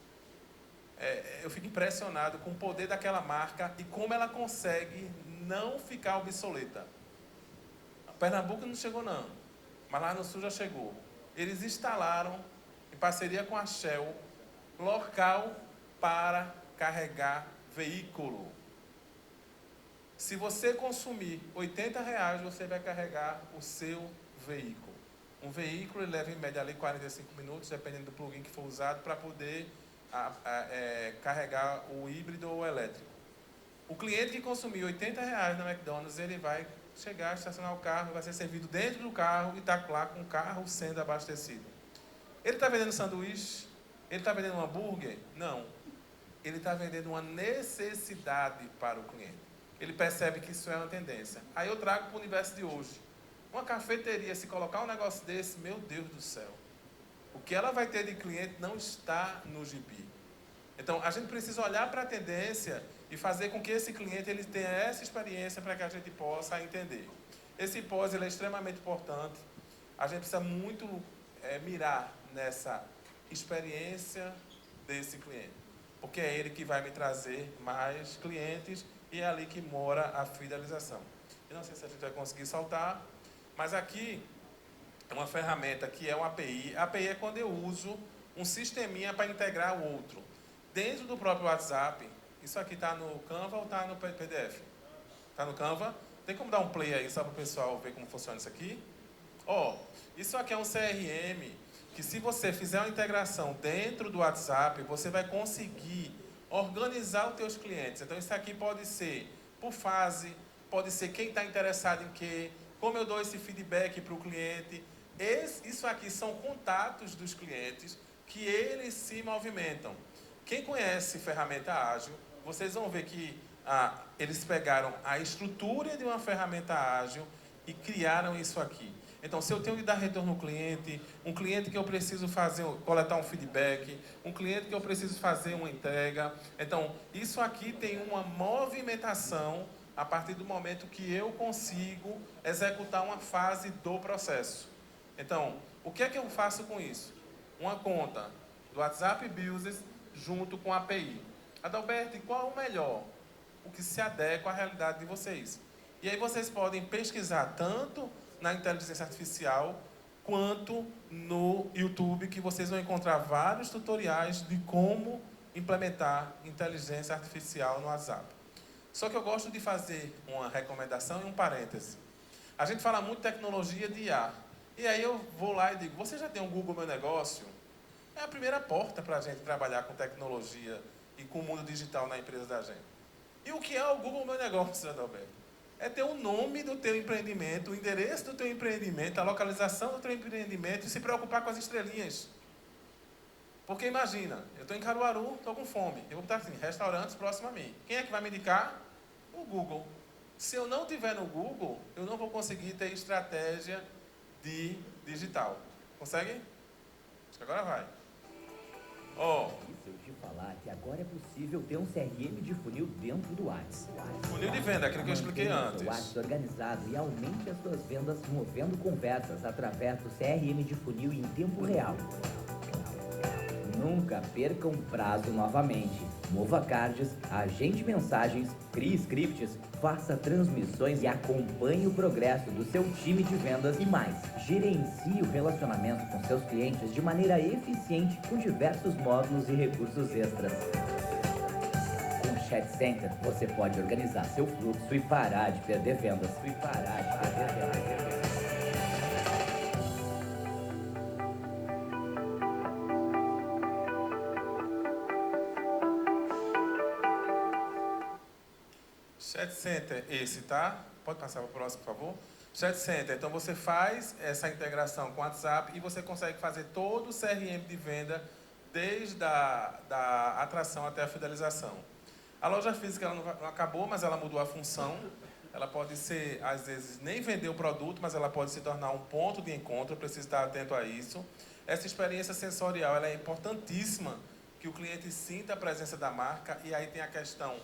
Eu fico impressionado com o poder daquela marca e como ela consegue não ficar obsoleta. Pernambuco não chegou não, mas lá no sul já chegou. Eles instalaram, em parceria com a Shell, local para carregar veículo. Se você consumir R$80, você vai carregar o seu veículo. Um veículo ele leva em média ali 45 minutos, dependendo do plugin que for usado, para poder carregar o híbrido ou o elétrico. O cliente que consumir R$80 na McDonald's, ele vai chegar, estacionar o carro, vai ser servido dentro do carro e está lá com o carro sendo abastecido. Ele está vendendo sanduíche? Ele está vendendo um hambúrguer? Não. Ele está vendendo uma necessidade para o cliente. Ele percebe que isso é uma tendência. Aí eu trago para o universo de hoje. Uma cafeteria, se colocar um negócio desse, meu Deus do céu. O que ela vai ter de cliente não está no gibi. Então, a gente precisa olhar para a tendência e fazer com que esse cliente ele tenha essa experiência para que a gente possa entender. Esse pós ele é extremamente importante. A gente precisa muito mirar nessa experiência desse cliente. Porque é ele que vai me trazer mais clientes e é ali que mora a fidelização. Eu não sei se a gente vai conseguir soltar, mas aqui é uma ferramenta que é uma API. A API é quando eu uso um sisteminha para integrar o outro. Dentro do próprio WhatsApp, isso aqui está no Canva ou está no PDF? Está no Canva? Tem como dar um play aí só para o pessoal ver como funciona isso aqui? Isso aqui é um CRM que se você fizer uma integração dentro do WhatsApp, você vai conseguir organizar os teus clientes. Então isso aqui pode ser por fase, pode ser quem está interessado em quê, como eu dou esse feedback para o cliente. Isso aqui são contatos dos clientes que eles se movimentam. Quem conhece ferramenta ágil, vocês vão ver que eles pegaram a estrutura de uma ferramenta ágil e criaram isso aqui. Então, se eu tenho que dar retorno ao cliente, um cliente que eu preciso coletar um feedback, um cliente que eu preciso fazer uma entrega. Então, isso aqui tem uma movimentação a partir do momento que eu consigo executar uma fase do processo. Então, o que é que eu faço com isso? Uma conta do WhatsApp Business junto com a API. Adalberto, qual é o melhor? O que se adequa à realidade de vocês. E aí vocês podem pesquisar tanto na inteligência artificial quanto no YouTube, que vocês vão encontrar vários tutoriais de como implementar inteligência artificial no WhatsApp. Só que eu gosto de fazer uma recomendação e um parêntese. A gente fala muito de tecnologia de IA. E aí eu vou lá e digo, você já tem um Google Meu Negócio? É a primeira porta para a gente trabalhar com tecnologia e com o mundo digital na empresa da gente. E o que é o Google Meu Negócio, Adalberto? É ter o nome do teu empreendimento, o endereço do teu empreendimento, a localização do teu empreendimento e se preocupar com as estrelinhas. Porque imagina, eu estou em Caruaru, estou com fome. Eu vou botar assim, restaurantes próximo a mim. Quem é que vai me indicar? O Google. Se eu não tiver no Google, eu não vou conseguir ter estratégia de digital. Consegue? Acho que agora vai. Isso eu te falar que agora é possível ter um CRM de funil dentro do WhatsApp. Funil de venda, aquilo que eu expliquei antes. O WhatsApp organizado e aumente as suas vendas movendo conversas através do CRM de funil em tempo real. Nunca perca um prazo novamente. Mova cards, agende mensagens, crie scripts, faça transmissões e acompanhe o progresso do seu time de vendas e mais. Gerencie o relacionamento com seus clientes de maneira eficiente com diversos módulos e recursos extras. Com o Chat Center, você pode organizar seu fluxo e parar de perder vendas. Chat Center, esse, tá? Pode passar para o próximo, por favor? Chat Center, então você faz essa integração com o WhatsApp e você consegue fazer todo o CRM de venda, desde da atração até a fidelização. A loja física ela não acabou, mas ela mudou a função. Ela pode ser, às vezes, nem vender o produto, mas ela pode se tornar um ponto de encontro, precisa estar atento a isso. Essa experiência sensorial ela é importantíssima, que o cliente sinta a presença da marca, e aí tem a questão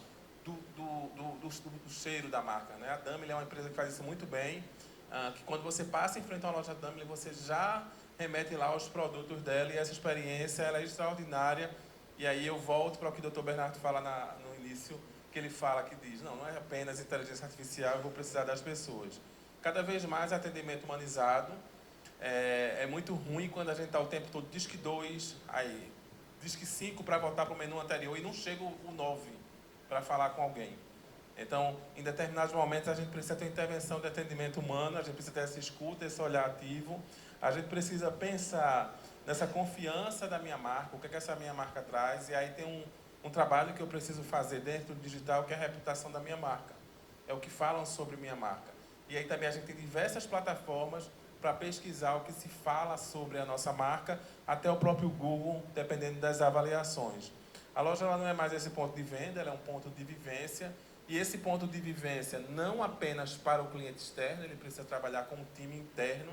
do cheiro da marca, né? A Damile é uma empresa que faz isso muito bem, que quando você passa em frente a uma loja Damile, você já remete lá aos produtos dela, e essa experiência ela é extraordinária. E aí eu volto para o que o Dr. Bernardo fala no início, que ele fala, que diz, não é apenas inteligência artificial, eu vou precisar das pessoas. Cada vez mais atendimento humanizado. É muito ruim quando a gente está o tempo todo, diz que 2, aí diz que 5 para voltar para o menu anterior e não chega o 9 para falar com alguém. Então, em determinados momentos, a gente precisa ter intervenção de atendimento humano, a gente precisa ter essa escuta, esse olhar ativo, a gente precisa pensar nessa confiança da minha marca, o que é que essa minha marca traz, e aí tem um trabalho que eu preciso fazer dentro do digital, que é a reputação da minha marca. É o que falam sobre minha marca. E aí também a gente tem diversas plataformas para pesquisar o que se fala sobre a nossa marca, até o próprio Google, dependendo das avaliações. A loja ela não é mais esse ponto de venda, ela é um ponto de vivência, e esse ponto de vivência não apenas para o cliente externo, ele precisa trabalhar com o time interno,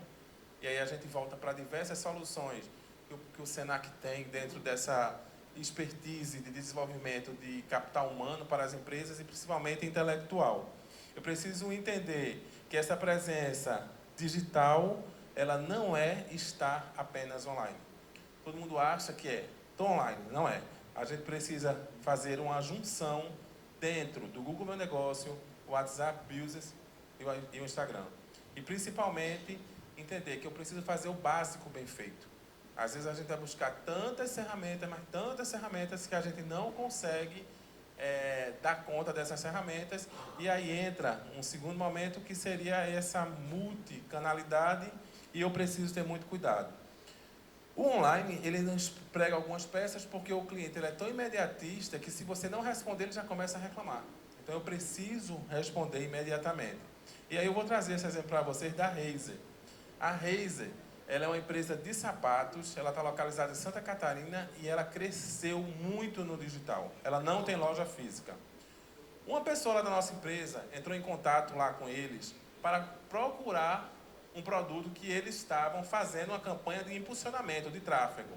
e aí a gente volta para diversas soluções que o Senac tem dentro dessa expertise de desenvolvimento de capital humano para as empresas e principalmente intelectual. Eu preciso entender que essa presença digital, ela não é estar apenas online. Todo mundo acha que estou online, não é. A gente precisa fazer uma junção dentro do Google Meu Negócio, o WhatsApp Business e o Instagram. E principalmente entender que eu preciso fazer o básico bem feito. Às vezes a gente vai buscar tantas ferramentas, mas tantas ferramentas que a gente não consegue dar conta dessas ferramentas, e aí entra um segundo momento que seria essa multicanalidade, e eu preciso ter muito cuidado. O online, ele nos prega algumas peças porque o cliente ele é tão imediatista que se você não responder, ele já começa a reclamar. Então eu preciso responder imediatamente. E aí eu vou trazer esse exemplo para vocês da Razer. A Razer, ela é uma empresa de sapatos, ela está localizada em Santa Catarina e ela cresceu muito no digital. Ela não tem loja física. Uma pessoa lá da nossa empresa entrou em contato lá com eles para procurar um produto que eles estavam fazendo uma campanha de impulsionamento, de tráfego.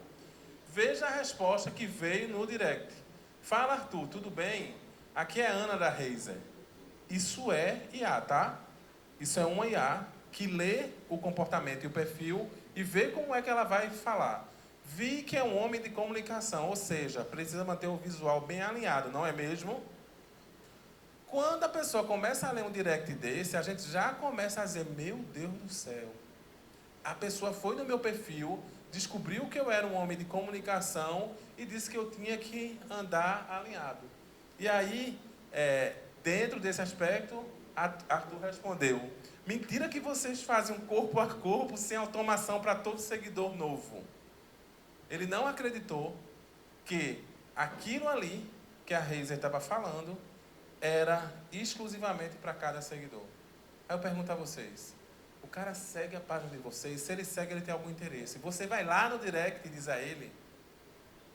Veja a resposta que veio no direct. Fala, Arthur, tudo bem? Aqui é a Ana da Razer. Isso é IA, tá? Isso é uma IA que lê o comportamento e o perfil e vê como é que ela vai falar. Vi que é um homem de comunicação, ou seja, precisa manter o visual bem alinhado, não é mesmo? Quando a pessoa começa a ler um direct desse, a gente já começa a dizer, meu Deus do céu, a pessoa foi no meu perfil, descobriu que eu era um homem de comunicação e disse que eu tinha que andar alinhado. E aí, dentro desse aspecto, Arthur respondeu, mentira que vocês fazem um corpo a corpo sem automação para todo seguidor novo. Ele não acreditou que aquilo ali que a Razer estava falando era exclusivamente para cada seguidor. Aí eu pergunto a vocês, o cara segue a página de vocês, se ele segue, ele tem algum interesse. Você vai lá no direct e diz a ele,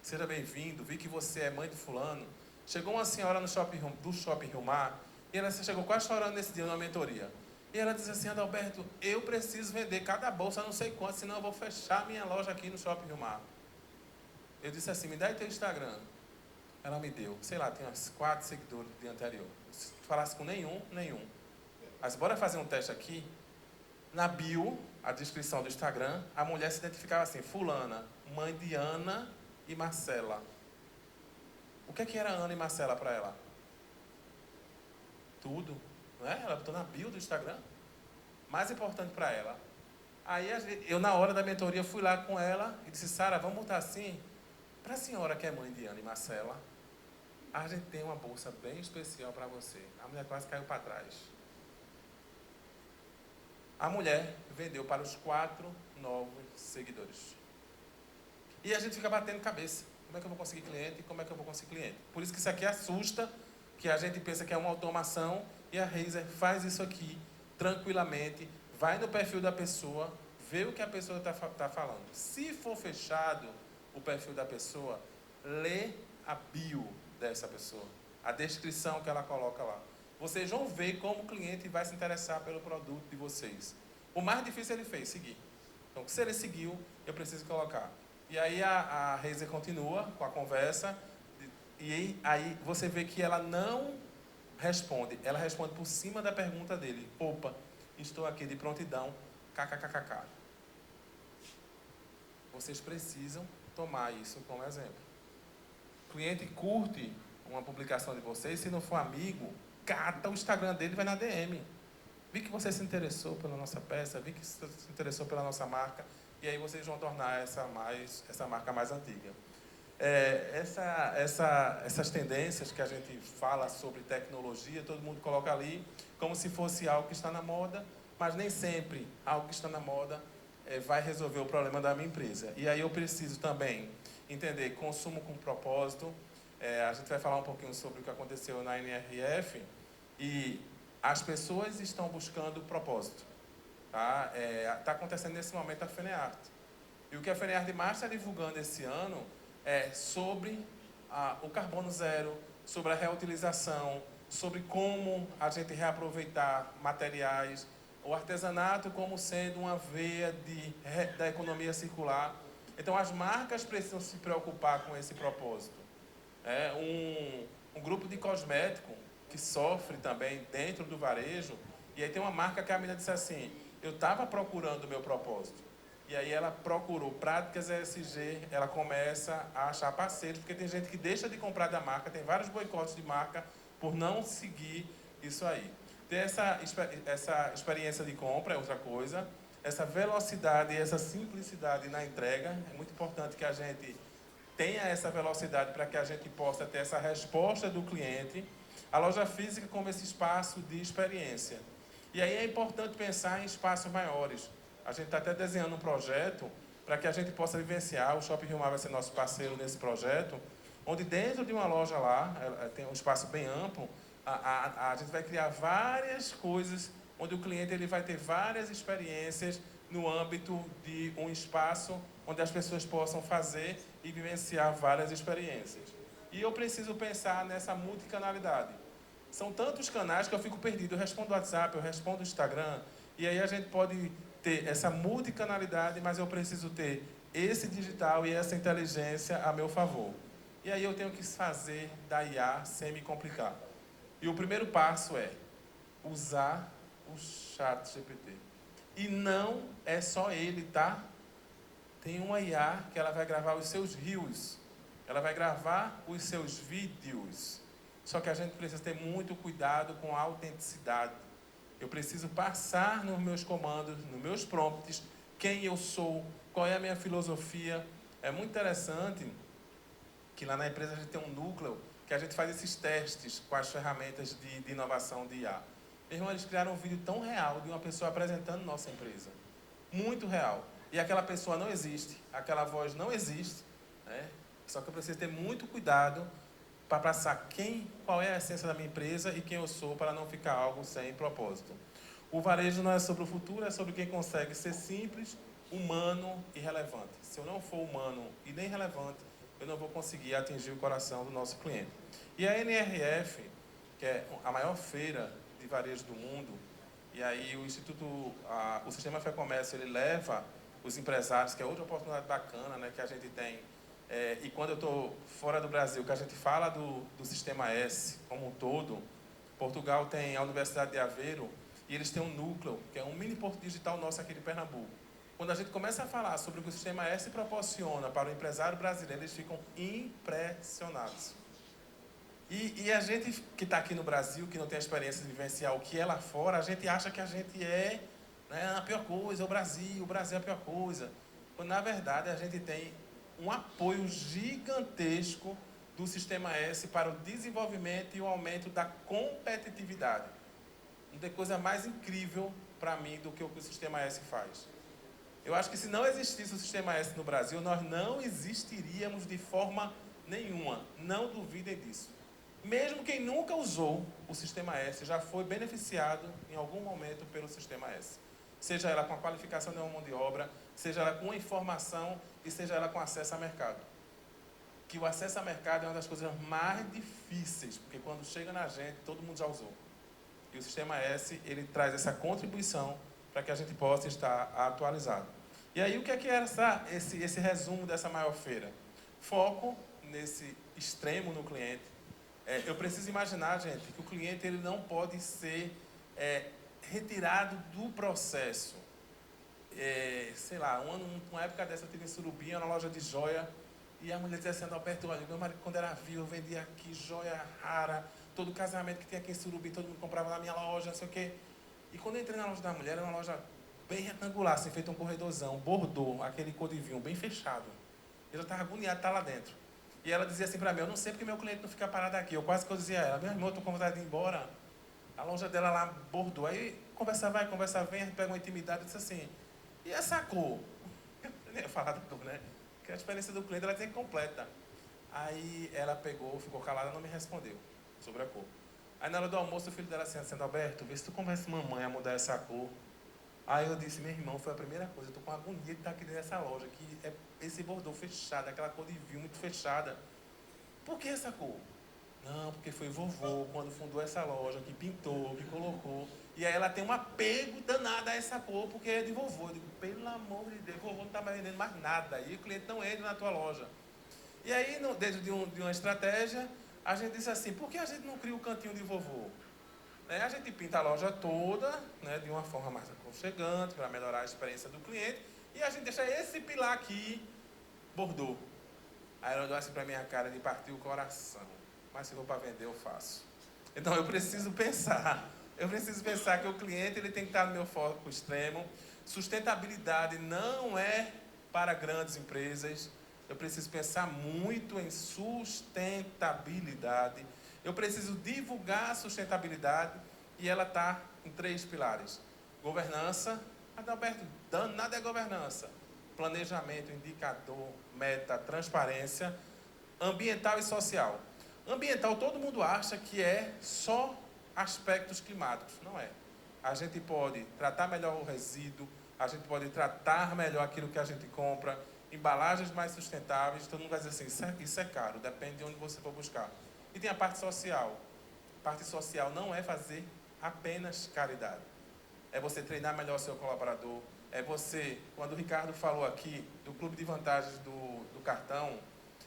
seja bem-vindo, vi que você é mãe de fulano. Chegou uma senhora do Shopping Rio Mar, e ela chegou quase chorando nesse dia, numa mentoria. E ela disse assim, Adalberto, eu preciso vender cada bolsa, não sei quanto, senão eu vou fechar minha loja aqui no Shopping Rio Mar. Eu disse assim, me dá aí teu Instagram. Ela me deu, sei lá, tem uns 4 seguidores do dia anterior. Se falasse com nenhum. Mas bora fazer um teste aqui. Na bio, a descrição do Instagram, a mulher se identificava assim, fulana, mãe de Ana e Marcela. O que era Ana e Marcela para ela? Tudo, não é? Ela botou na bio do Instagram. Mais importante para ela. Aí eu, na hora da mentoria, fui lá com ela e disse, Sara, vamos botar assim? Para a senhora que é mãe de Ana e Marcela, a gente tem uma bolsa bem especial para você. A mulher quase caiu para trás. A mulher vendeu para os 4 novos seguidores. E a gente fica batendo cabeça. Como é que eu vou conseguir cliente? Como é que eu vou conseguir cliente? Por isso que isso aqui assusta, que a gente pensa que é uma automação, e a Razer faz isso aqui tranquilamente, vai no perfil da pessoa, vê o que a pessoa está falando. Se for fechado o perfil da pessoa, lê a bio dessa pessoa, a descrição que ela coloca lá. Vocês vão ver como o cliente vai se interessar pelo produto de vocês. O mais difícil ele fez, seguir. Então, se ele seguiu, eu preciso colocar. E aí a Razer continua com a conversa, e aí você vê que ela não responde, ela responde por cima da pergunta dele. Opa, estou aqui de prontidão, kkkk. Vocês precisam tomar isso como exemplo. O cliente curte uma publicação de vocês, se não for amigo, cata o Instagram dele e vai na DM. Vi que você se interessou pela nossa peça, vi que você se interessou pela nossa marca, e aí vocês vão tornar essa marca mais antiga. Essas tendências que a gente fala sobre tecnologia, todo mundo coloca ali como se fosse algo que está na moda, mas nem sempre algo que está na moda vai resolver o problema da minha empresa. E aí eu preciso também entender consumo com propósito. A gente vai falar um pouquinho sobre o que aconteceu na NRF, e as pessoas estão buscando propósito. Tá? Tá acontecendo nesse momento a FENEARTE. E o que a FENEARTE mais está divulgando esse ano é sobre o carbono zero, sobre a reutilização, sobre como a gente reaproveitar materiais, o artesanato como sendo uma veia da economia circular. Então, as marcas precisam se preocupar com esse propósito. Um grupo de cosmético que sofre também dentro do varejo, e aí tem uma marca que a menina disse assim, eu estava procurando o meu propósito. E aí ela procurou práticas ESG, ela começa a achar parceiros, porque tem gente que deixa de comprar da marca, tem vários boicotes de marca por não seguir isso aí. Ter essa experiência de compra é outra coisa, essa velocidade e essa simplicidade na entrega, é muito importante que a gente tenha essa velocidade para que a gente possa ter essa resposta do cliente. A loja física como esse espaço de experiência. E aí é importante pensar em espaços maiores. A gente está até desenhando um projeto para que a gente possa vivenciar, o Shopping Rio Mar vai ser nosso parceiro nesse projeto, onde dentro de uma loja lá, tem um espaço bem amplo, a gente vai criar várias coisas, onde o cliente ele vai ter várias experiências no âmbito de um espaço onde as pessoas possam fazer e vivenciar várias experiências. E eu preciso pensar nessa multicanalidade. São tantos canais que eu fico perdido. Eu respondo o WhatsApp, eu respondo o Instagram, e aí a gente pode ter essa multicanalidade, mas eu preciso ter esse digital e essa inteligência a meu favor. E aí eu tenho que fazer da IA sem me complicar. E o primeiro passo é usar o ChatGPT. E não é só ele, tá? Tem uma IA que ela vai gravar os seus reels, ela vai gravar os seus vídeos. Só que a gente precisa ter muito cuidado com a autenticidade. Eu preciso passar nos meus comandos, nos meus prompts, quem eu sou, qual é a minha filosofia. É muito interessante que lá na empresa a gente tem um núcleo que a gente faz esses testes com as ferramentas de inovação de IA. Meu irmão, eles criaram um vídeo tão real de uma pessoa apresentando nossa empresa. Muito real. E aquela pessoa não existe, aquela voz não existe, né? Só que eu preciso ter muito cuidado para passar qual é a essência da minha empresa e quem eu sou, para não ficar algo sem propósito. O varejo não é sobre o futuro, é sobre quem consegue ser simples, humano e relevante. Se eu não for humano e nem relevante, eu não vou conseguir atingir o coração do nosso cliente. E a NRF, que é a maior feira de varejo do mundo, e aí o Sistema Fé Comércio, ele leva os empresários, que é outra oportunidade bacana, né, que a gente tem. E quando eu estou fora do Brasil, que a gente fala do Sistema S como um todo, Portugal tem a Universidade de Aveiro, e eles têm um núcleo, que é um mini porto digital nosso aqui de Pernambuco. Quando a gente começa a falar sobre o que o Sistema S proporciona para o empresário brasileiro, eles ficam impressionados. E a gente que está aqui no Brasil, que não tem a experiência de vivenciar o que é lá fora, a gente acha que a gente é, né, a pior coisa, o Brasil é a pior coisa. Quando, na verdade, a gente tem um apoio gigantesco do Sistema S para o desenvolvimento e o aumento da competitividade. Não tem coisa mais incrível para mim do que o que o Sistema S faz. Eu acho que se não existisse o Sistema S no Brasil, nós não existiríamos de forma nenhuma. Não duvidem disso. Mesmo quem nunca usou o Sistema S já foi beneficiado em algum momento pelo Sistema S. Seja ela com a qualificação de uma mão de obra, seja ela com informação e seja ela com acesso a mercado. Que o acesso a mercado é uma das coisas mais difíceis, porque quando chega na gente, todo mundo já usou. E o Sistema S, ele traz essa contribuição para que a gente possa estar atualizado. E aí, o que é esse resumo dessa maior feira? Foco nesse extremo no cliente. Eu preciso imaginar, gente, que o cliente ele não pode ser retirado do processo. Sei lá, uma época dessa eu tive em Surubim, na loja de joia, e a mulher dizia assim, Alberto, olha, meu marido quando era vivo, eu vendia aqui joia rara, todo casamento que tinha aqui em Surubim, todo mundo comprava na minha loja, não sei o quê. E quando eu entrei na loja da mulher, era uma loja bem retangular, assim, feito um corredorzão, bordô, aquele cor de vinho, bem fechado. Eu já estava agoniado de estar lá dentro. E ela dizia assim para mim, eu não sei porque meu cliente não fica parado aqui. Eu quase que eu dizia a ela, meu irmão, eu estou com vontade de ir embora. A loja dela lá bordou. Aí conversa vai, conversa vem, a gente pega uma intimidade e diz assim, e essa cor? Eu nem ia falar da cor, né? Porque a experiência do cliente ela tem completa. Aí ela pegou, ficou calada, não me respondeu sobre a cor. Aí na hora do almoço o filho dela assim, Alberto, vê se tu convence mamãe a mudar essa cor. Aí eu disse, meu irmão, foi a primeira coisa, eu tô com agonia de estar aqui dentro dessa loja, que é esse bordô fechado, aquela cor de vinho muito fechada. Por que essa cor? Não, porque foi vovô, quando fundou essa loja, que pintou, que colocou. E aí ela tem um apego danado a essa cor, porque é de vovô. Eu digo, pelo amor de Deus, vovô não está mais vendendo mais nada. E o cliente não entra na tua loja. E aí, dentro de uma estratégia, a gente disse assim, por que a gente não cria o cantinho de vovô? A gente pinta a loja toda, né, de uma forma mais aconchegante, para melhorar a experiência do cliente. E a gente deixa esse pilar aqui, bordô. Aí ela olhou assim para a minha cara de partir o coração. Mas se for para vender, eu faço. Então eu preciso pensar que o cliente ele tem que estar no meu foco extremo. Sustentabilidade não é para grandes empresas. Eu preciso pensar muito em sustentabilidade. Eu preciso divulgar a sustentabilidade e ela está em 3 pilares. Governança. Adalberto, nada é governança. Planejamento, indicador, meta, transparência. Ambiental e social. Ambiental, todo mundo acha que é só aspectos climáticos. Não é. A gente pode tratar melhor o resíduo, a gente pode tratar melhor aquilo que a gente compra, embalagens mais sustentáveis. Todo mundo vai dizer assim, isso é caro, depende de onde você for buscar. E tem a parte social. A parte social não é fazer apenas caridade. É você treinar melhor o seu colaborador. É você, quando o Ricardo falou aqui do clube de vantagens do cartão,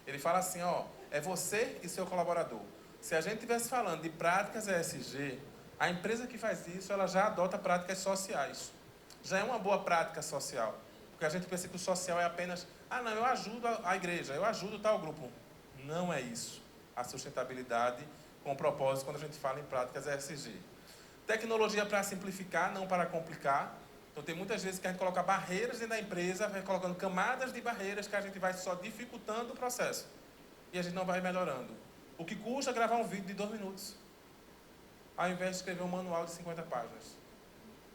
ele fala assim, ó, é você e seu colaborador. Se a gente estivesse falando de práticas ESG, a empresa que faz isso, ela já adota práticas sociais. Já é uma boa prática social. Porque a gente pensa que o social é apenas, não, eu ajudo a igreja, eu ajudo tal grupo. Não é isso. A sustentabilidade com propósito quando a gente fala em práticas ESG. Tecnologia para simplificar, não para complicar. Então tem muitas vezes que a gente coloca barreiras dentro da empresa, vai colocando camadas de barreiras que a gente vai só dificultando o processo. E a gente não vai melhorando. O que custa gravar um vídeo de 2 minutos, ao invés de escrever um manual de 50 páginas.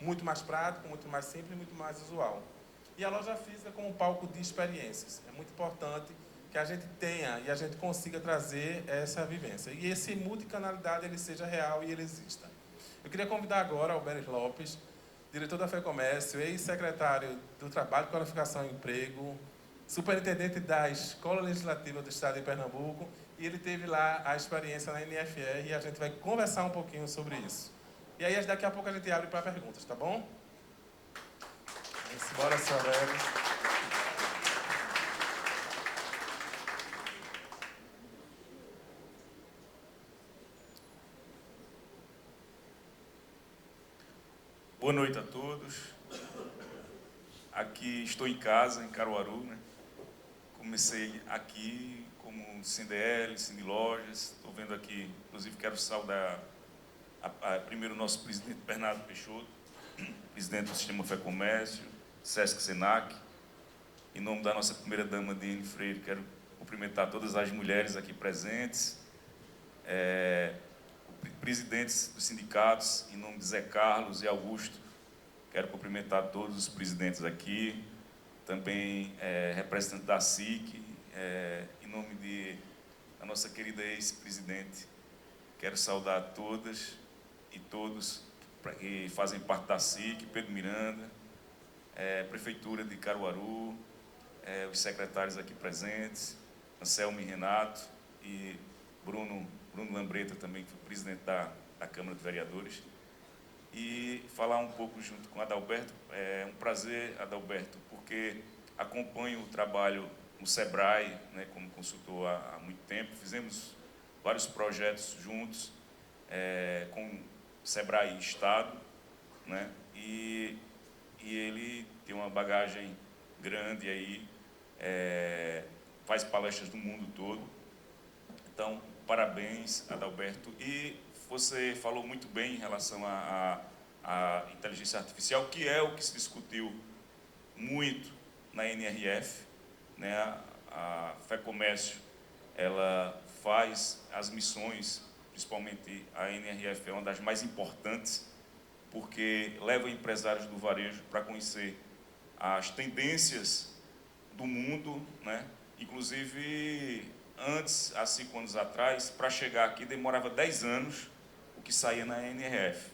Muito mais prático, muito mais simples, muito mais usual. E a loja física como palco de experiências. É muito importante que a gente tenha e a gente consiga trazer essa vivência. E esse multicanalidade ele seja real e ele exista. Eu queria convidar agora o Alberes Lopes, diretor da FEComércio, ex-secretário do Trabalho, Qualificação e Emprego, superintendente da Escola Legislativa do Estado de Pernambuco, e ele teve lá a experiência na NFR e a gente vai conversar um pouquinho sobre isso. E aí, daqui a pouco a gente abre para perguntas, tá bom? Bora, senhor Alberes. Boa noite a todos. Aqui estou em casa, em Caruaru, né? Comecei aqui como CDL, Cine Lojas. Estou vendo aqui, inclusive quero saudar primeiro o nosso presidente Bernardo Peixoto, presidente do Sistema FEComércio, Sesc Senac. Em nome da nossa primeira-dama, Diane Freire, quero cumprimentar todas as mulheres aqui presentes, presidentes dos sindicatos, em nome de Zé Carlos e Augusto, quero cumprimentar todos os presidentes aqui, também representante da SIC, em nome da nossa querida ex-presidente, quero saudar todas e todos que fazem parte da SIC, Pedro Miranda, Prefeitura de Caruaru, os secretários aqui presentes, Anselmo e Renato, e Bruno Lambreta também, que foi presidente da Câmara de Vereadores, e falar um pouco junto com Adalberto. É um prazer, Adalberto, porque acompanho o trabalho no SEBRAE, né, como consultor há muito tempo. Fizemos vários projetos juntos com o SEBRAE Estado, né, e ele tem uma bagagem grande aí, faz palestras no mundo todo. Então, parabéns, Adalberto. E você falou muito bem em relação à inteligência artificial, que é o que se discutiu muito na NRF, né? A FEComércio, ela faz as missões, principalmente a NRF é uma das mais importantes, porque leva empresários do varejo para conhecer as tendências do mundo, né? Inclusive, antes, há 5 anos atrás, para chegar aqui demorava 10 anos o que saía na NRF.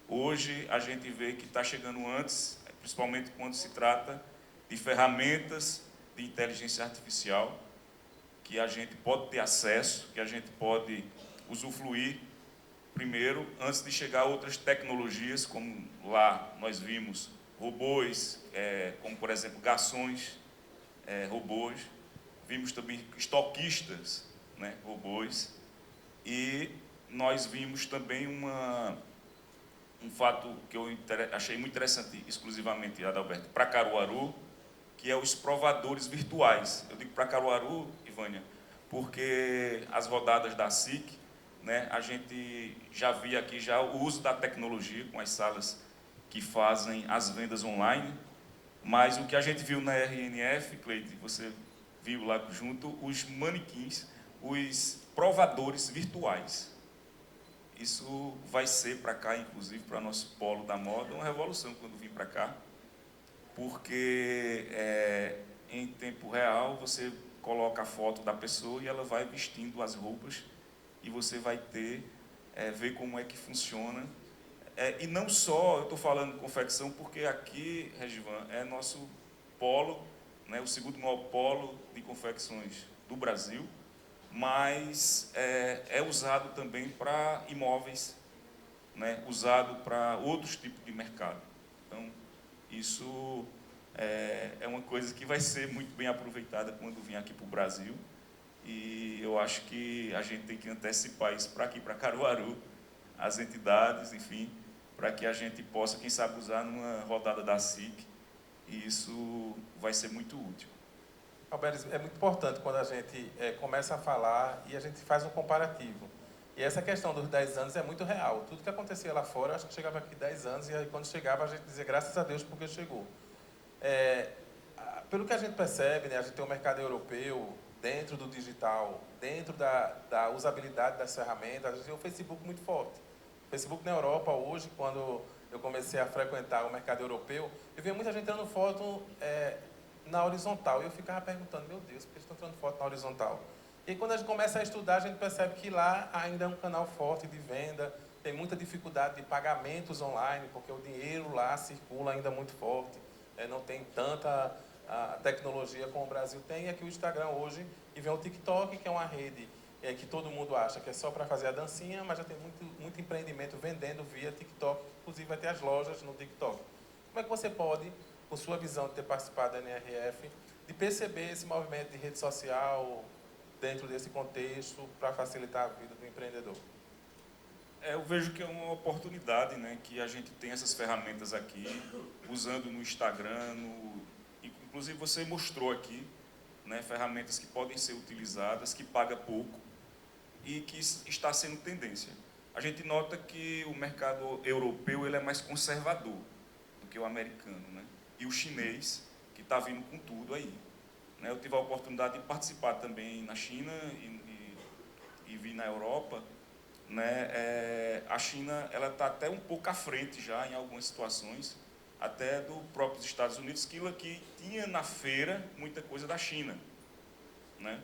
Hoje a gente vê que está chegando antes, principalmente quando se trata de ferramentas de inteligência artificial que a gente pode ter acesso, que a gente pode usufruir primeiro, antes de chegar a outras tecnologias, como lá nós vimos robôs, como por exemplo garçons, robôs, vimos também estoquistas, né, robôs, e nós vimos também um fato que eu achei muito interessante, exclusivamente, Adalberto, para Caruaru, que é os provadores virtuais. Eu digo para Caruaru, Ivânia, porque as rodadas da SIC, né, a gente já via aqui já o uso da tecnologia com as salas que fazem as vendas online, mas o que a gente viu na RNF, Cleide, você viu lá junto, os manequins, os provadores virtuais. Isso vai ser para cá, inclusive, para nosso polo da moda, uma revolução quando vim para cá, porque em tempo real você coloca a foto da pessoa e ela vai vestindo as roupas e você vai ver como é que funciona. E não só, eu estou falando de confecção, porque aqui, Regivan, é nosso polo, né, o segundo maior polo de confecções do Brasil, mas é usado também para imóveis, né, usado para outros tipos de mercado. Então, isso é uma coisa que vai ser muito bem aproveitada quando vier aqui para o Brasil, e eu acho que a gente tem que antecipar isso para aqui, para Caruaru, as entidades, enfim, para que a gente possa, quem sabe, usar numa rodada da SIC, e isso vai ser muito útil. Alberes, é muito importante quando a gente começa a falar e a gente faz um comparativo. E essa questão dos 10 anos é muito real. Tudo que acontecia lá fora, eu acho que chegava aqui 10 anos, e aí quando chegava a gente dizia graças a Deus porque chegou. Pelo que a gente percebe, né, a gente tem um mercado europeu dentro do digital, dentro da usabilidade das ferramentas, a gente tem um Facebook muito forte. O Facebook na Europa hoje, quando eu comecei a frequentar o mercado europeu, eu via muita gente tirando foto na horizontal, e eu ficava perguntando, meu Deus, por que eles estão tirando foto na horizontal? E quando a gente começa a estudar, a gente percebe que lá ainda é um canal forte de venda, tem muita dificuldade de pagamentos online, porque o dinheiro lá circula ainda muito forte, não tem tanta tecnologia como o Brasil tem. E aqui o Instagram hoje, e vem o TikTok, que é uma rede que todo mundo acha que é só para fazer a dancinha, mas já tem muito empreendimento vendendo via TikTok, inclusive vai ter as lojas no TikTok. Como é que você pode, com sua visão de ter participado da NRF, de perceber esse movimento de rede social dentro desse contexto para facilitar a vida do empreendedor? Eu vejo que é uma oportunidade, né, que a gente tem essas ferramentas aqui, usando no Instagram, inclusive você mostrou aqui, né, ferramentas que podem ser utilizadas, que paga pouco e que está sendo tendência. A gente nota que o mercado europeu ele é mais conservador do que o americano, né, e o chinês, que está vindo com tudo aí. Né, eu tive a oportunidade de participar também na China e vi na Europa. Né, a China ela está até um pouco à frente já em algumas situações, até do próprios Estados Unidos, que tinha na feira muita coisa da China. Né?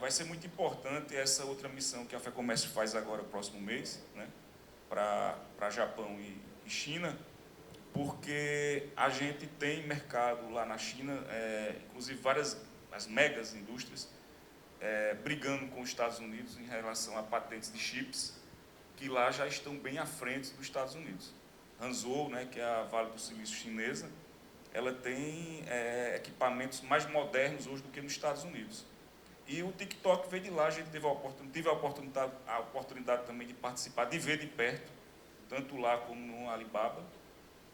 Vai ser muito importante essa outra missão que a FEComércio faz agora, próximo mês, né, para Japão e China, porque a gente tem mercado lá na China, inclusive as megas indústrias, brigando com os Estados Unidos em relação a patentes de chips, que lá já estão bem à frente dos Estados Unidos. Hangzhou, né, que é a Vale do Silício chinesa, ela tem equipamentos mais modernos hoje do que nos Estados Unidos. E o TikTok veio de lá, a gente tive a oportunidade também de participar, de ver de perto, tanto lá como no Alibaba,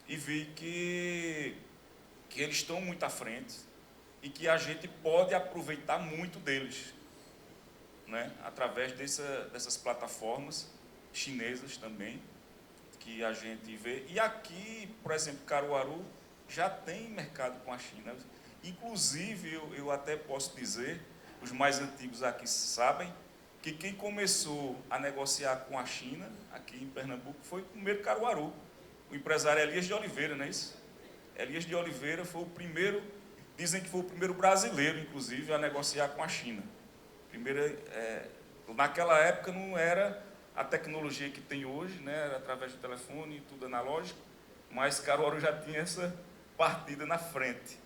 e vi que eles estão muito à frente e que a gente pode aproveitar muito deles, né, através dessas plataformas chinesas também, que a gente vê. E aqui, por exemplo, Caruaru já tem mercado com a China. Inclusive, eu até posso dizer, os mais antigos aqui sabem, que quem começou a negociar com a China, aqui em Pernambuco, foi o primeiro Caruaru, o empresário Elias de Oliveira, não é isso? Elias de Oliveira foi o primeiro, dizem que foi o primeiro brasileiro, inclusive, a negociar com a China. Naquela época não era a tecnologia que tem hoje, né, era através do telefone, tudo analógico, mas Caruaru já tinha partida na frente,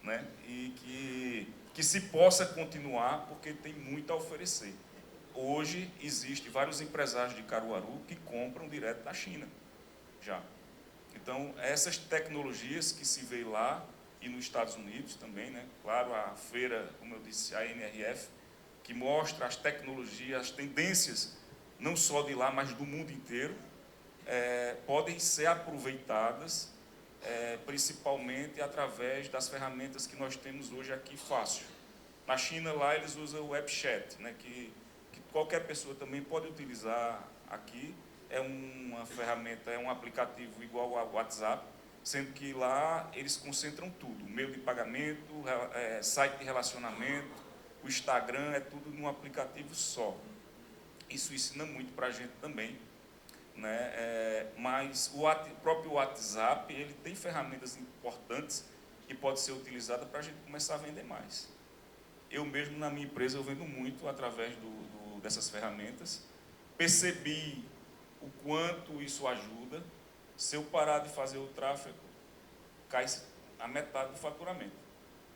né? E que se possa continuar, porque tem muito a oferecer. Hoje, existem vários empresários de Caruaru que compram direto da China, já. Então, essas tecnologias que se vê lá, e nos Estados Unidos também, né? Claro, a feira, como eu disse, a NRF, que mostra as tecnologias, as tendências, não só de lá, mas do mundo inteiro, podem ser aproveitadas, principalmente através das ferramentas que nós temos hoje aqui fácil. Na China, lá, eles usam o WeChat, né? que qualquer pessoa também pode utilizar aqui. É uma ferramenta, é um aplicativo igual ao WhatsApp, sendo que lá eles concentram tudo, meio de pagamento, site de relacionamento, o Instagram, é tudo num aplicativo só. Isso ensina muito para a gente também, né? Mas o próprio WhatsApp, ele tem ferramentas importantes que podem ser utilizadas para a gente começar a vender mais. Eu mesmo, na minha empresa, eu vendo muito através dessas ferramentas. Percebi o quanto isso ajuda. Se eu parar de fazer o tráfego, cai a metade do faturamento.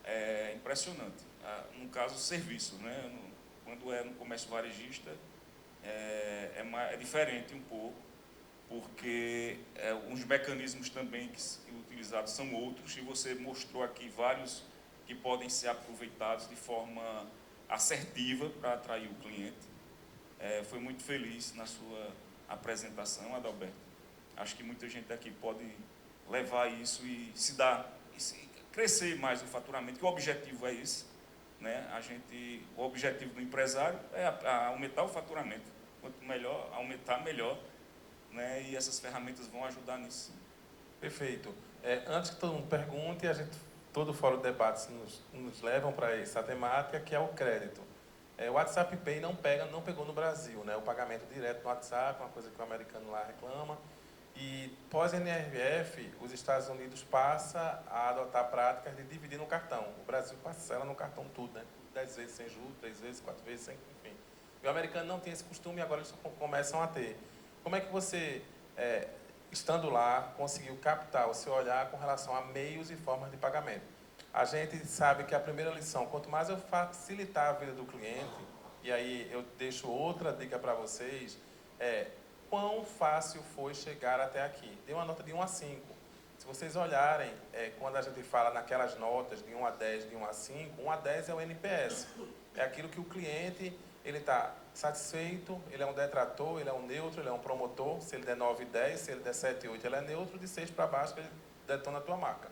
É impressionante. No caso, serviço, né? Quando é no comércio varejista, é diferente um pouco, porque os mecanismos também que utilizados são outros, e você mostrou aqui vários que podem ser aproveitados de forma assertiva para atrair o cliente. Foi muito feliz na sua apresentação, Adalberto. Acho que muita gente aqui pode levar isso e crescer mais o faturamento, que o objetivo é esse, né? O objetivo do empresário é aumentar o faturamento. Quanto melhor, aumentar, melhor, né? E essas ferramentas vão ajudar nisso. Perfeito. Antes que todo mundo pergunte, todo o fórum de debates nos levam para essa temática, que é o crédito. O WhatsApp Pay não pegou no Brasil, né? O pagamento direto no WhatsApp, uma coisa que o americano lá reclama. E pós-NRF, os Estados Unidos passa a adotar práticas de dividir no cartão. O Brasil parcela no cartão tudo, né? 10 vezes sem juros, 3 vezes, 4 vezes sem, enfim. E o americano não tem esse costume e agora eles começam a ter. Como é que você, estando lá, conseguiu captar o seu olhar com relação a meios e formas de pagamento? A gente sabe que a primeira lição, quanto mais eu facilitar a vida do cliente, e aí eu deixo outra dica para vocês, quão fácil foi chegar até aqui. Dei uma nota de 1 a 5. Se vocês olharem, quando a gente fala naquelas notas de 1 a 10, de 1 a 5, 1 a 10 é o NPS. É aquilo que o cliente está satisfeito, ele é um detrator, ele é um neutro, ele é um promotor. Se ele der 9 e 10, se ele der 7 e 8, ele é neutro. De 6 para baixo, ele detona a tua marca.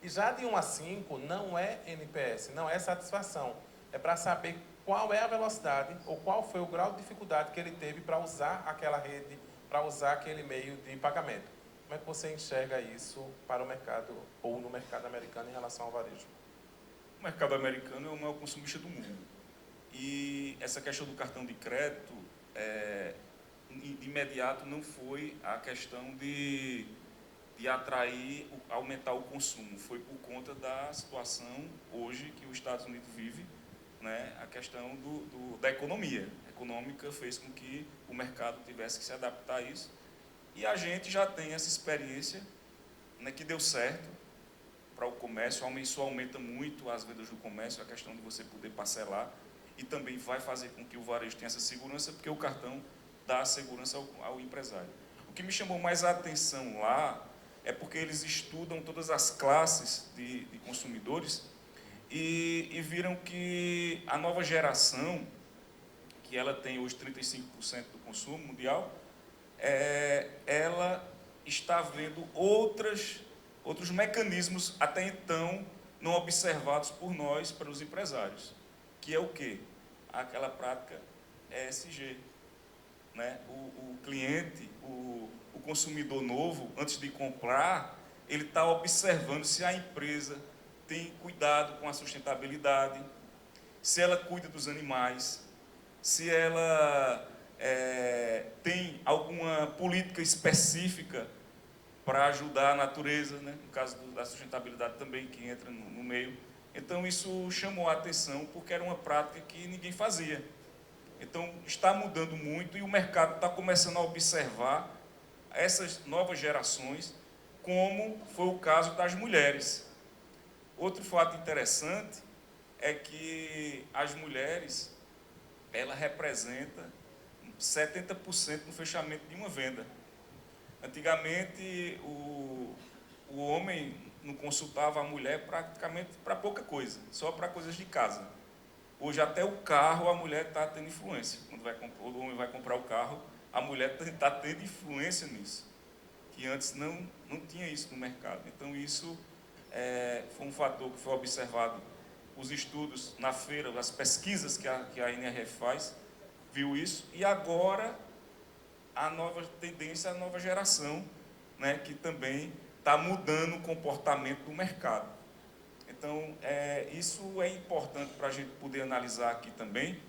E já de 1 a 5 não é NPS, não é satisfação. É para saber qual é a velocidade ou qual foi o grau de dificuldade que ele teve para usar aquela rede, para usar aquele meio de pagamento. Como é que você enxerga isso para o mercado, ou no mercado americano, em relação ao varejo? O mercado americano é o maior consumista do mundo. E essa questão do cartão de crédito, de imediato, não foi a questão de atrair, aumentar o consumo. Foi por conta da situação hoje que os Estados Unidos vive, né? A questão da economia econômica fez com que o mercado tivesse que se adaptar a isso. E a gente já tem essa experiência, né, que deu certo para o comércio. Isso aumenta muito as vendas do comércio, a questão de você poder parcelar, e também vai fazer com que o varejo tenha essa segurança, porque o cartão dá segurança ao empresário. O que me chamou mais a atenção lá é porque eles estudam todas as classes de consumidores e viram que a nova geração, que ela tem hoje 35% do consumo mundial, ela está vendo outros mecanismos até então não observados por nós, para os empresários, que é o quê? Aquela prática ESG. Né? O cliente, o consumidor novo, antes de comprar, ele está observando se a empresa tem cuidado com a sustentabilidade, se ela cuida dos animais, se ela tem alguma política específica para ajudar a natureza, né? No caso da sustentabilidade também, que entra no meio. Então, isso chamou a atenção, porque era uma prática que ninguém fazia. Então, está mudando muito e o mercado está começando a observar essas novas gerações como foi o caso das mulheres. Outro fato interessante é que as mulheres, ela representa 70% no fechamento de uma venda. Antigamente, o homem não consultava a mulher praticamente para pouca coisa, só para coisas de casa. Hoje, até o carro, a mulher está tendo influência. Quando o homem vai comprar o carro, a mulher está tendo influência nisso, que antes não tinha isso no mercado. Então, isso foi um fator que foi observado. Os estudos na feira, as pesquisas que a NRF faz, viu isso. E agora, a nova tendência, a nova geração, né, que também está mudando o comportamento do mercado. Então, isso é importante para a gente poder analisar aqui também,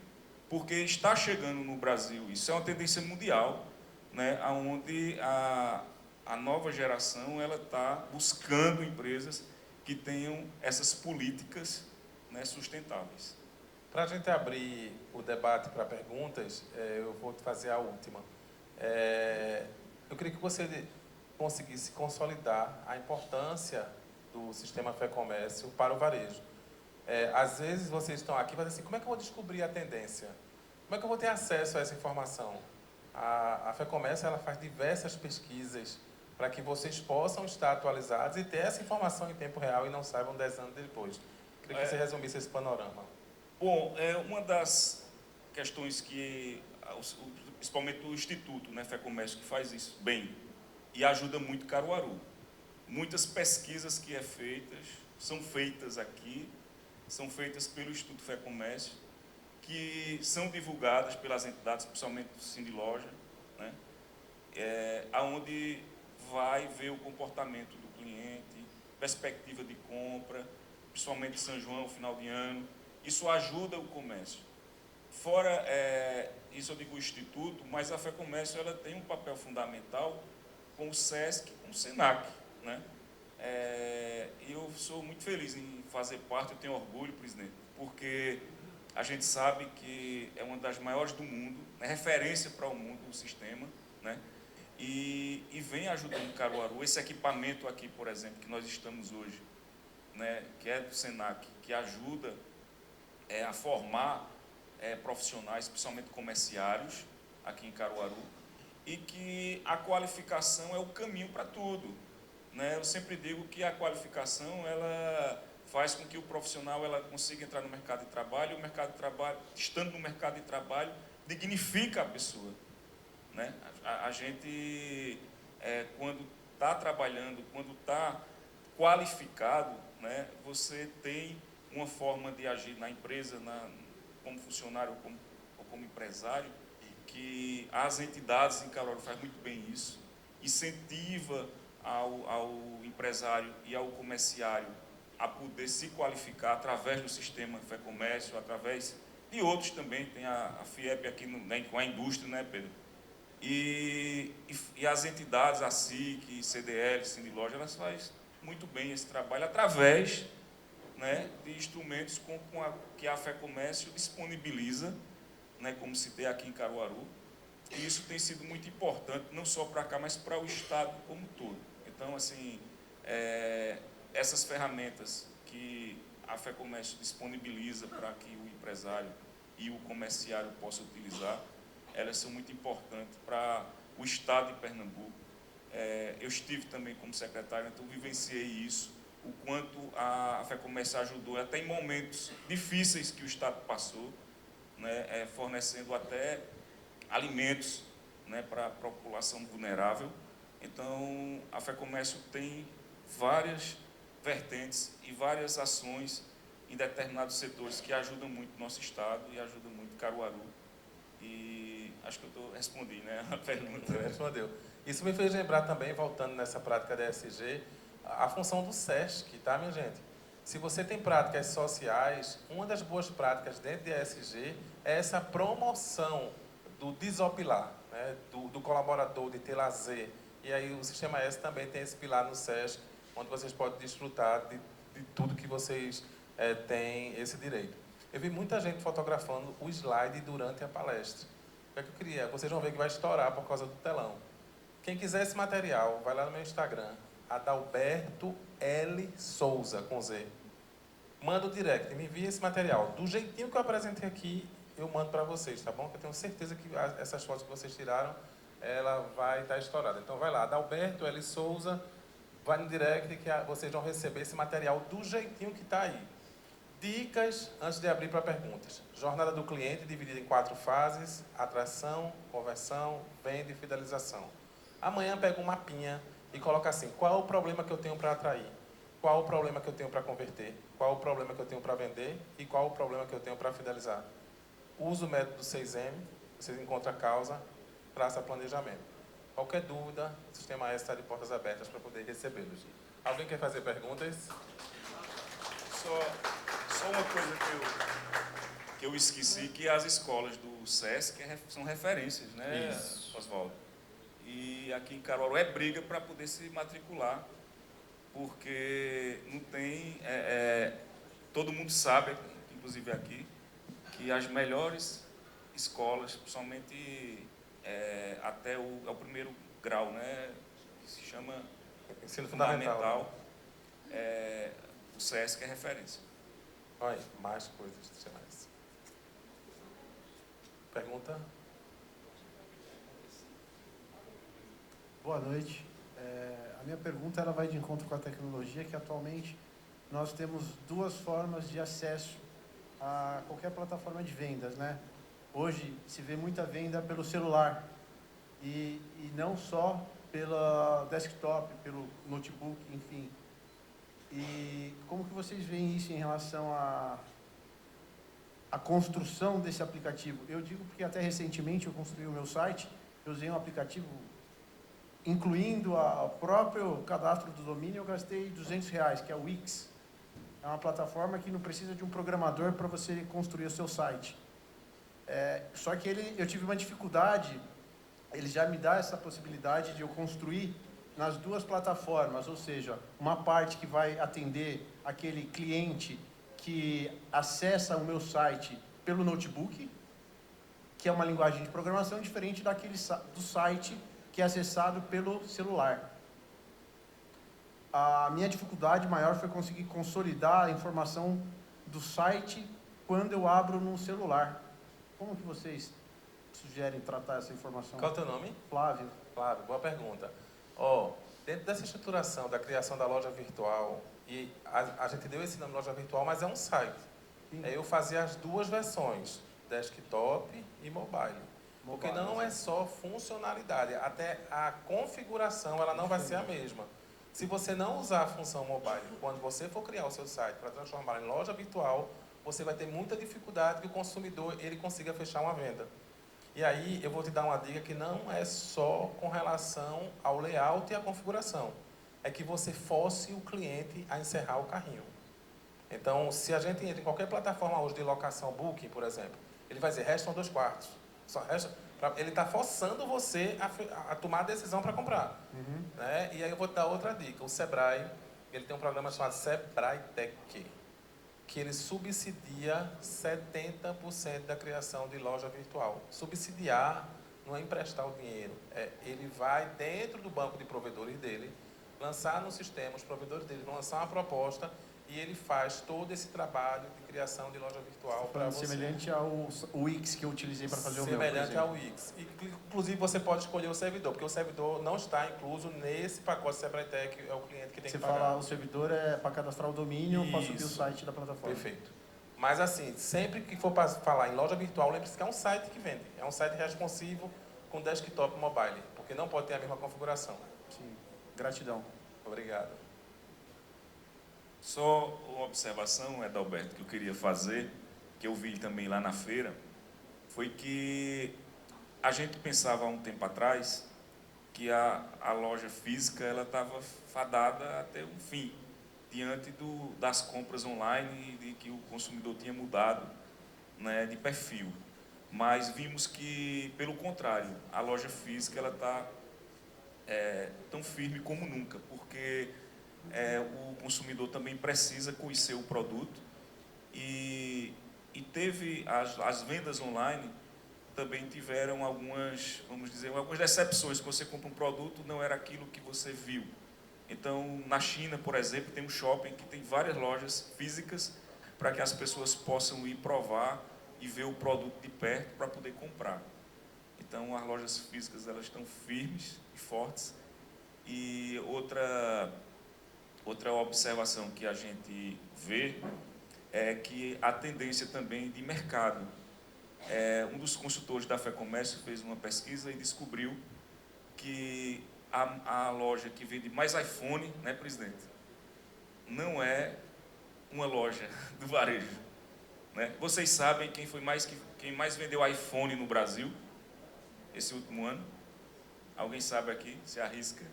porque está chegando no Brasil, isso é uma tendência mundial, né, onde a nova geração está buscando empresas que tenham essas políticas, né, sustentáveis. Para a gente abrir o debate para perguntas, eu vou te fazer a última. Eu queria que você conseguisse consolidar a importância do sistema Fé Comércio para o varejo. Às vezes vocês estão aqui e dizem assim, como é que eu vou descobrir a tendência? Como é que eu vou ter acesso a essa informação? A Fé Comércio ela faz diversas pesquisas para que vocês possam estar atualizados e ter essa informação em tempo real e não saibam 10 anos depois. Queria que você resumisse esse panorama. Bom, uma das questões que, principalmente o Instituto, né, Fé Comércio, que faz isso bem e ajuda muito Caruaru. Muitas pesquisas que são feitas aqui, são feitas pelo Instituto Fé Comércio, que são divulgadas pelas entidades, principalmente do Sindiloja, né, onde vai ver o comportamento do cliente, perspectiva de compra, principalmente São João, final de ano. Isso ajuda o comércio. Fora isso, eu digo o Instituto, mas a Fé Comércio ela tem um papel fundamental com o SESC, com o SENAC, né? E eu sou muito feliz em fazer parte, eu tenho orgulho, presidente, porque a gente sabe que é uma das maiores do mundo, é referência para o mundo o sistema, né? E vem ajudando Caruaru. Esse equipamento aqui, por exemplo, que nós estamos hoje, né, que é do SENAC, que ajuda a formar profissionais, principalmente comerciários, aqui em Caruaru, e que a qualificação é o caminho para tudo, né? Eu sempre digo que a qualificação ela faz com que o profissional ela consiga entrar no mercado de trabalho, e o mercado de trabalho, estando no mercado de trabalho, dignifica a pessoa, né? A gente, quando está trabalhando, quando está qualificado, né, você tem uma forma de agir na empresa, como funcionário ou como empresário, que as entidades em Caruaru fazem muito bem isso, incentiva ao empresário e ao comerciário a poder se qualificar através do sistema Fé Comércio, através de outros também, tem a FIEP aqui com a indústria, né, Pedro? E as entidades, a SIC, CDL, Sindiloja, elas fazem muito bem esse trabalho através, né, de instrumentos que a Fé Comércio disponibiliza, né, como citei aqui em Caruaru, e isso tem sido muito importante, não só para cá, mas para o Estado como um todo. Então, assim, essas ferramentas que a Fé Comércio disponibiliza para que o empresário e o comerciário possam utilizar, elas são muito importantes para o Estado de Pernambuco. Eu estive também como secretário, então vivenciei isso, o quanto a Fé Comércio ajudou, até em momentos difíceis que o Estado passou, né, fornecendo até alimentos, né, para a população vulnerável. Então, a Fé Comércio tem várias vertentes e várias ações em determinados setores que ajudam muito o nosso Estado e ajudam muito Caruaru. E acho que eu respondi, né, a pergunta. Respondeu. Isso me fez lembrar também, voltando nessa prática da ESG, a função do SESC, tá, minha gente? Se você tem práticas sociais, uma das boas práticas dentro da ESG é essa promoção do desopilar, né, do colaborador, de ter lazer. E aí o Sistema S também tem esse pilar no SESC, onde vocês podem desfrutar de tudo que vocês têm esse direito. Eu vi muita gente fotografando o slide durante a palestra. O que é que eu queria? Vocês vão ver que vai estourar por causa do telão. Quem quiser esse material, vai lá no meu Instagram, Adalberto L. Souza, com Z. Manda o direct, me envia esse material. Do jeitinho que eu apresentei aqui, eu mando para vocês, tá bom? Que eu tenho certeza que essas fotos que vocês tiraram, ela vai estar estourada. Então vai lá, Adalberto L. Souza, vai no direct que vocês vão receber esse material do jeitinho que está aí. Dicas antes de abrir para perguntas. Jornada do cliente dividida em 4 fases: atração, conversão, venda e fidelização. Amanhã pega um mapinha e coloca assim: qual é o problema que eu tenho para atrair? Qual é o problema que eu tenho para converter? Qual é o problema que eu tenho para vender? E qual é o problema que eu tenho para fidelizar? Usa o método 6M, vocês encontram a causa, traça planejamento. Qualquer dúvida, o Sistema S está de portas abertas para poder recebê-los. Alguém quer fazer perguntas? Só uma coisa que eu esqueci, que as escolas do SESC são referências, né, Oswaldo? E aqui em Caruaru é briga para poder se matricular, porque não tem... todo mundo sabe, inclusive aqui, que as melhores escolas, principalmente até o primeiro grau, né, que se chama ensino fundamental, o SESC é referência. Olha aí, mais coisas do Sistema S. Pergunta? Boa noite. A minha pergunta ela vai de encontro com a tecnologia, que atualmente nós temos 2 formas de acesso a qualquer plataforma de vendas, né? Hoje se vê muita venda pelo celular e não só pela desktop, pelo notebook, enfim. E como que vocês veem isso em relação à construção desse aplicativo? Eu digo porque até recentemente eu construí o meu site, eu usei um aplicativo, incluindo o próprio cadastro do domínio, eu gastei R$200, que é o Wix. É uma plataforma que não precisa de um programador para você construir o seu site. Só que eu tive uma dificuldade, ele já me dá essa possibilidade de eu construir nas 2 plataformas, ou seja, uma parte que vai atender aquele cliente que acessa o meu site pelo notebook, que é uma linguagem de programação diferente do site que é acessado pelo celular. A minha dificuldade maior foi conseguir consolidar a informação do site quando eu abro no celular. Como que vocês sugerem tratar essa informação? Qual é o teu nome? Flávio. Flávio, boa pergunta. Dentro dessa estruturação da criação da loja virtual, e a gente deu esse nome loja virtual, mas é um site. Eu fazia as 2 versões, desktop e mobile. Porque não é só funcionalidade, até a configuração ela não vai ser a mesma. Se você não usar a função mobile, quando você for criar o seu site para transformar em loja virtual, você vai ter muita dificuldade que o consumidor ele consiga fechar uma venda. E aí eu vou te dar uma dica que não é só com relação ao layout e à configuração. É que você force o cliente a encerrar o carrinho. Então, se a gente entra em qualquer plataforma hoje de locação, Booking, por exemplo, ele vai dizer, restam 2 quartos. Ele está forçando você a tomar a decisão para comprar. Né? E aí eu vou te dar outra dica. O Sebrae, ele tem um programa chamado Sebrae Tech, que ele subsidia 70% da criação de loja virtual. Subsidiar não é emprestar o dinheiro. Ele vai dentro do banco de provedores dele, lançar no sistema, os provedores dele vão lançar uma proposta e ele faz todo esse trabalho de criação de loja virtual para você. Semelhante ao Wix que eu utilizei para fazer o meu, semelhante ao Wix. Inclusive, você pode escolher o servidor, porque o servidor não está incluso nesse pacote Sebrae Tech, é o cliente que tem que pagar. Você fala, o servidor é para cadastrar o domínio, para subir o site da plataforma. Perfeito. Mas assim, sempre que for falar em loja virtual, lembre-se que é um site que vende. É um site responsivo com desktop e mobile, porque não pode ter a mesma configuração. Sim. Gratidão. Obrigado. Só uma observação, Adalberto, que eu queria fazer, que eu vi também lá na feira, foi que a gente pensava há um tempo atrás que a loja física ela estava fadada até o fim, diante das compras online e de que o consumidor tinha mudado, né, de perfil. Mas vimos que, pelo contrário, a loja física ela está tão firme como nunca, porque o consumidor também precisa conhecer o produto e teve as vendas online também tiveram algumas, vamos dizer, algumas decepções, que você compra um produto, não era aquilo que você viu, Então, na China, por exemplo, tem um shopping que tem várias lojas físicas para que as pessoas possam ir provar e ver o produto de perto para poder comprar. Então, as lojas físicas elas estão firmes e fortes. E outra observação que a gente vê é que a tendência também de mercado. Um dos consultores da FEComércio fez uma pesquisa e descobriu que a loja que vende mais iPhone, né, presidente, não é uma loja do varejo, né? Vocês sabem quem mais vendeu iPhone no Brasil esse último ano? Alguém sabe aqui? Se arrisca?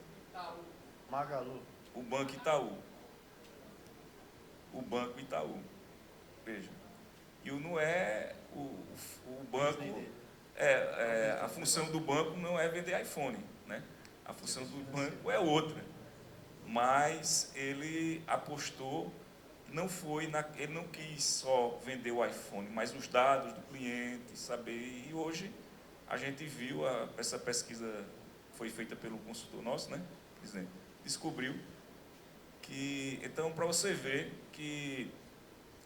Magalu. O Banco Itaú. O Banco Itaú. Veja. E não é o banco... a função do banco não é vender iPhone, né? A função do banco é outra. Mas ele apostou, ele não quis só vender o iPhone, mas os dados do cliente, saber. E hoje a gente viu, essa pesquisa foi feita pelo consultor nosso, né, presidente? Descobriu que, então, para você ver que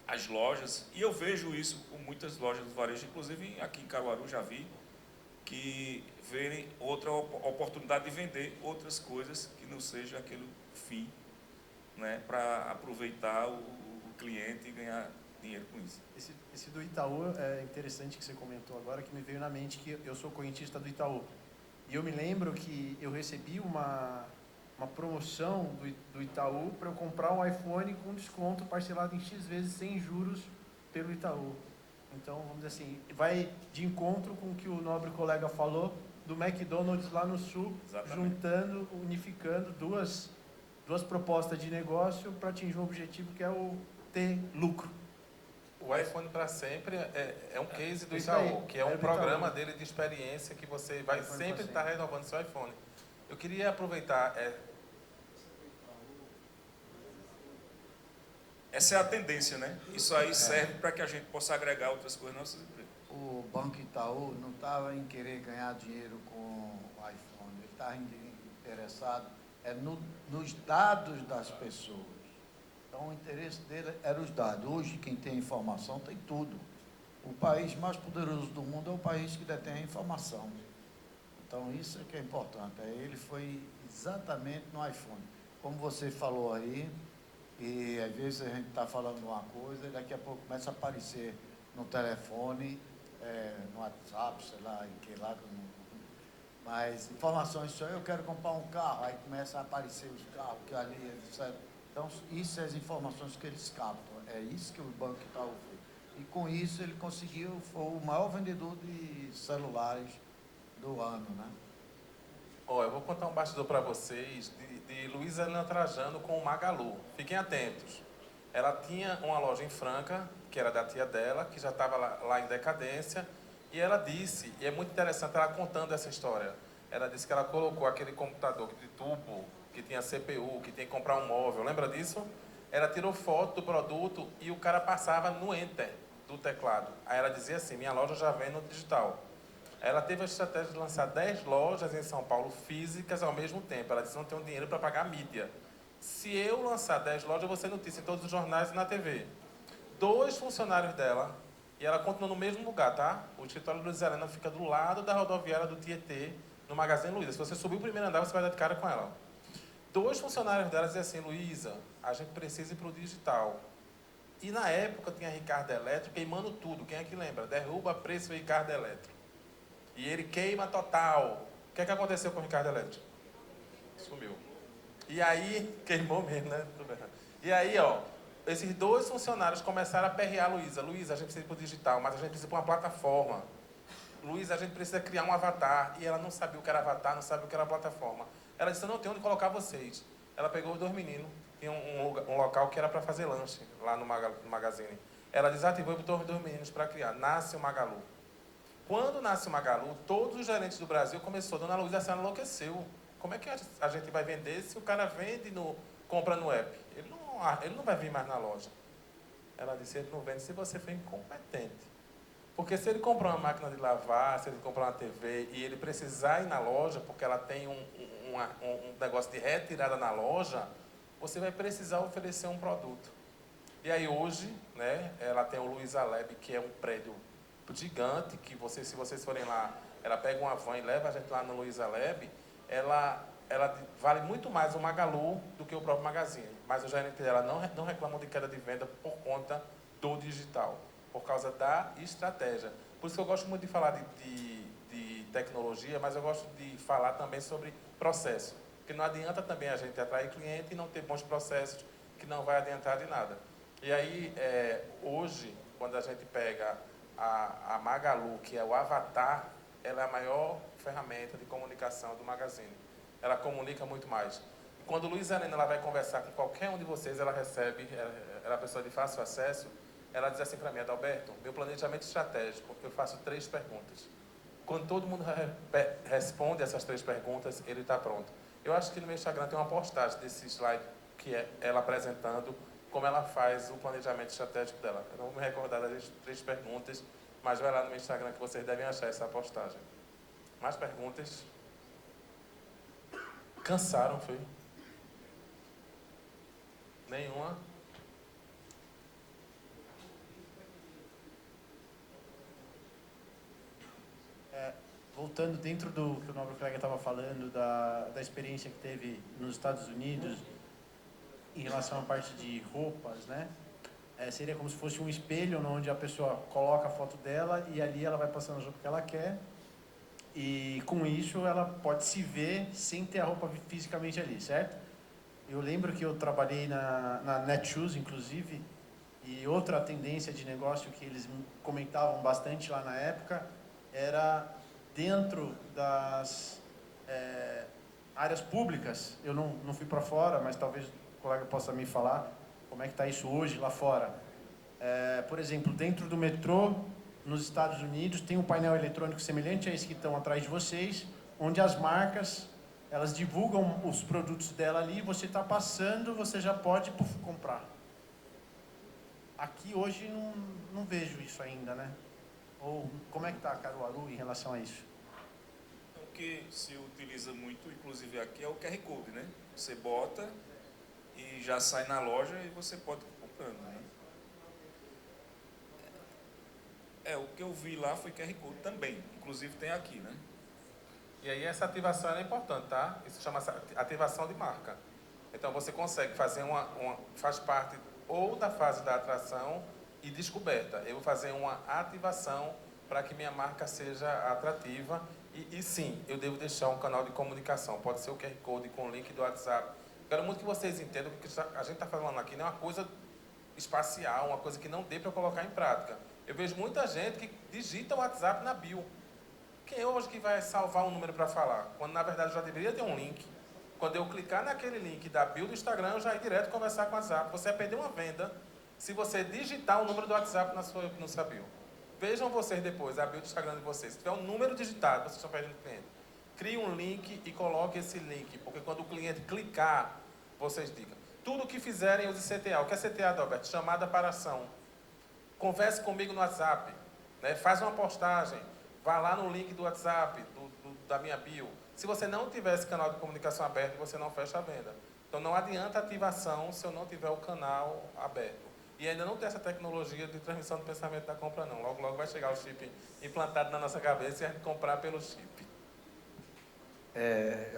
as lojas, e eu vejo isso com muitas lojas do varejo, inclusive aqui em Caruaru já vi, que verem outra oportunidade de vender outras coisas que não seja aquele fim, né, para aproveitar o cliente e ganhar dinheiro com isso. Esse do Itaú é interessante que você comentou agora, que me veio na mente que eu sou correntista do Itaú. E eu me lembro que eu recebi uma promoção do Itaú para eu comprar um iPhone com desconto parcelado em X vezes sem juros pelo Itaú. Então, vamos dizer assim, vai de encontro com o que o nobre colega falou do McDonald's lá no Sul, Exatamente. juntando, unificando duas propostas de negócio para atingir um objetivo que é o ter lucro. O iPhone para sempre é um case do Isso Itaú, aí, que é um do programa Itaú. dele de experiência que você vai iPhone sempre pra estar renovando seu iPhone. Eu queria aproveitar... Essa é a tendência, né? Isso aí serve para que a gente possa agregar outras coisas nas nossas empresas. O Banco Itaú não estava em querer ganhar dinheiro com o iPhone, ele estava interessado nos dados das pessoas. Então, o interesse dele era os dados. Hoje, quem tem informação tem tudo. O país mais poderoso do mundo é o país que detém a informação. Então, isso é que é importante. Ele foi exatamente no iPhone. Como você falou aí, e às vezes a gente está falando uma coisa e daqui a pouco começa a aparecer no telefone, no WhatsApp, sei lá, em que lá. Mas informações só, eu quero comprar um carro, aí começa a aparecer os carros que ali, etc. Então, isso são as informações que eles captam. É isso que o Banco Itaú fez. E com isso ele conseguiu, foi o maior vendedor de celulares do ano, né? Eu vou contar um bastidor para vocês de Luísa Helena Trajano com o Magalu. Fiquem atentos. Ela tinha uma loja em Franca, que era da tia dela, que já estava lá em decadência, e ela disse, e é muito interessante ela contando essa história, ela disse que ela colocou aquele computador de tubo, que tinha CPU, que tinha que comprar um móvel, lembra disso? Ela tirou foto do produto e o cara passava no Enter do teclado. Aí ela dizia assim, minha loja já vem no digital. Ela teve a estratégia de lançar 10 lojas em São Paulo físicas ao mesmo tempo. Ela disse, não tenho dinheiro para pagar a mídia. Se eu lançar 10 lojas, eu vou ser notícia em todos os jornais e na TV. 2 funcionários dela, e ela continua no mesmo lugar, tá? O escritório de Luísa Helena fica do lado da rodoviária do Tietê, no Magazine Luiza. Se você subir o primeiro andar, você vai dar de cara com ela. 2 funcionários dela diziam assim, Luísa, a gente precisa ir para o digital. E na época tinha Ricardo Eletro queimando tudo. Quem é que lembra? Derruba preço Ricardo Eletro. E ele queima total. O que é que aconteceu com o Ricardo Eletro? Sumiu. E aí, queimou mesmo, né? E aí, esses 2 funcionários começaram a perrear a Luísa. Luísa, a gente precisa ir para o digital, mas a gente precisa ir para uma plataforma. Luísa, a gente precisa criar um avatar. E ela não sabia o que era avatar, não sabia o que era plataforma. Ela disse, eu não tenho onde colocar vocês. Ela pegou os 2 meninos, tinha um local que era para fazer lanche, lá no Magazine. Ela desativou e botou os 2 meninos para criar. Nasce o Magalu. Quando nasce o Magalu, todos os gerentes do Brasil começaram, Dona Luísa, a senhora enlouqueceu. Como é que a gente vai vender se o cara vende, compra no app? Ele não vai vir mais na loja. Ela disse, ele não vende se você for incompetente. Porque se ele comprar uma máquina de lavar, se ele comprar uma TV e ele precisar ir na loja, porque ela tem um negócio de retirada na loja, você vai precisar oferecer um produto. E aí hoje, né, ela tem o Luiza Lab, que é um prédio gigante, que se vocês forem lá, ela pega uma van e leva a gente lá no Luiza Lab, ela vale muito mais o Magalu do que o próprio Magazine. Mas o gerente dela não reclama de queda de venda por conta do digital, por causa da estratégia. Por isso que eu gosto muito de falar de tecnologia, mas eu gosto de falar também sobre processo. Porque não adianta também a gente atrair cliente e não ter bons processos, que não vai adiantar de nada. E aí, hoje, quando a gente pega a Magalu, que é o avatar, ela é a maior ferramenta de comunicação do Magazine. Ela comunica muito mais. Quando Luiza Helena ela vai conversar com qualquer um de vocês, ela recebe, ela é uma pessoa de fácil acesso, ela diz assim para mim: Adalberto, meu planejamento estratégico, eu faço 3 perguntas. Quando todo mundo responde essas 3 perguntas, ele está pronto. Eu acho que no meu Instagram tem uma postagem desse slide, que é ela apresentando como ela faz o planejamento estratégico dela. Eu não vou me recordar das 3 perguntas, mas vai lá no meu Instagram que vocês devem achar essa postagem. Mais perguntas? Cansaram, foi? Nenhuma? Voltando dentro do que o nobre colega estava falando, da experiência que teve nos Estados Unidos, em relação à parte de roupas, né? Seria como se fosse um espelho onde a pessoa coloca a foto dela e ali ela vai passando as roupas que ela quer. E com isso ela pode se ver sem ter a roupa fisicamente ali, certo? Eu lembro que eu trabalhei na Netshoes, inclusive, e outra tendência de negócio que eles comentavam bastante lá na época era dentro das áreas públicas. Eu não fui para fora, mas talvez o colega possa me falar como é que está isso hoje lá fora. Por exemplo, dentro do metrô, nos Estados Unidos, tem um painel eletrônico semelhante a esse que estão atrás de vocês, onde as marcas, elas divulgam os produtos dela ali, você está passando, você já pode comprar. Aqui hoje não vejo isso ainda, né? Ou como é que está Caruaru em relação a isso? O que se utiliza muito, inclusive aqui, é o QR Code, né? Você bota e já sai na loja e você pode ir comprando, né? O que eu vi lá foi QR Code também, inclusive tem aqui, né? E aí essa ativação é importante, tá? Isso chama ativação de marca. Então você consegue fazer faz parte ou da fase da atração e descoberta. Eu vou fazer uma ativação para que minha marca seja atrativa e sim, eu devo deixar um canal de comunicação. Pode ser o QR Code com o link do WhatsApp. Quero muito que vocês entendam que a gente está falando aqui não é uma coisa espacial, uma coisa que não dê para colocar em prática. Eu vejo muita gente que digita o WhatsApp na bio. Quem é hoje que vai salvar um número para falar? Quando na verdade já deveria ter um link. Quando eu clicar naquele link da bio do Instagram, eu já ir direto conversar com o WhatsApp. Você vai perder uma venda se você digitar o número do WhatsApp no sua bio. Vejam vocês depois, a bio do Instagram de vocês. Se tiver um número digitado, vocês estão perdendo cliente. Crie um link e coloque esse link, porque quando o cliente clicar, vocês digam. Tudo o que fizerem, use CTA. O que é CTA, Adalberto? Chamada para ação. Converse comigo no WhatsApp, né? Faz uma postagem, vá lá no link do WhatsApp, da minha bio. Se você não tiver esse canal de comunicação aberto, você não fecha a venda. Então não adianta ativação se eu não tiver o canal aberto. E ainda não tem essa tecnologia de transmissão do pensamento da compra não. Logo, logo vai chegar o chip implantado na nossa cabeça e a gente comprar pelo chip.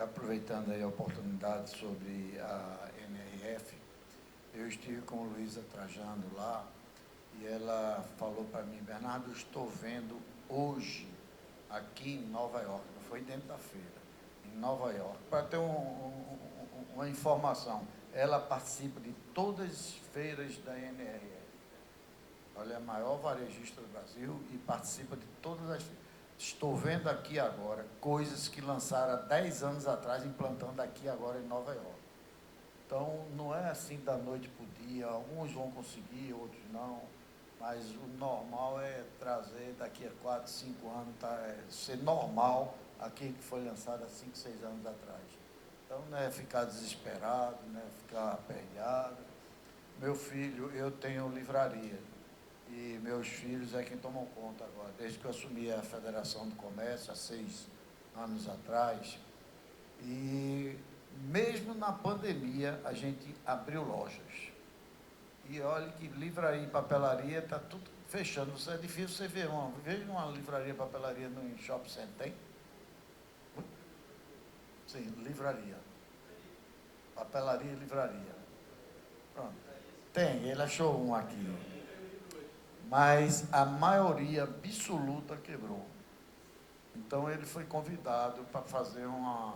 Aproveitando aí a oportunidade sobre a NRF, eu estive com a Luiza Trajano lá, e ela falou para mim: Bernardo, eu estou vendo hoje, aqui em Nova York, não foi dentro da feira, em Nova York, para ter uma informação, ela participa de todas as feiras da NRF. Ela é a maior varejista do Brasil e participa de todas as feiras. Estou vendo aqui agora coisas que lançaram há 10 anos atrás, implantando aqui agora em Nova York. Então, não é assim da noite para o dia, alguns vão conseguir, outros não. Mas o normal é trazer daqui a 4, 5 anos, ser normal aquilo que foi lançado há 5, 6 anos atrás. Então não é ficar desesperado, não é ficar aperreado. Meu filho, eu tenho livraria. e meus filhos é quem tomam conta agora. Desde que eu assumi a Federação do Comércio, há 6 anos atrás, e mesmo na pandemia a gente abriu lojas. E olha que livraria e papelaria está tudo fechando. É difícil você ver veja uma livraria e papelaria no shopping center, tem? Sim, livraria. Papelaria e livraria. Pronto. Tem, ele achou um aqui. Mas a maioria absoluta quebrou. Então ele foi convidado para fazer uma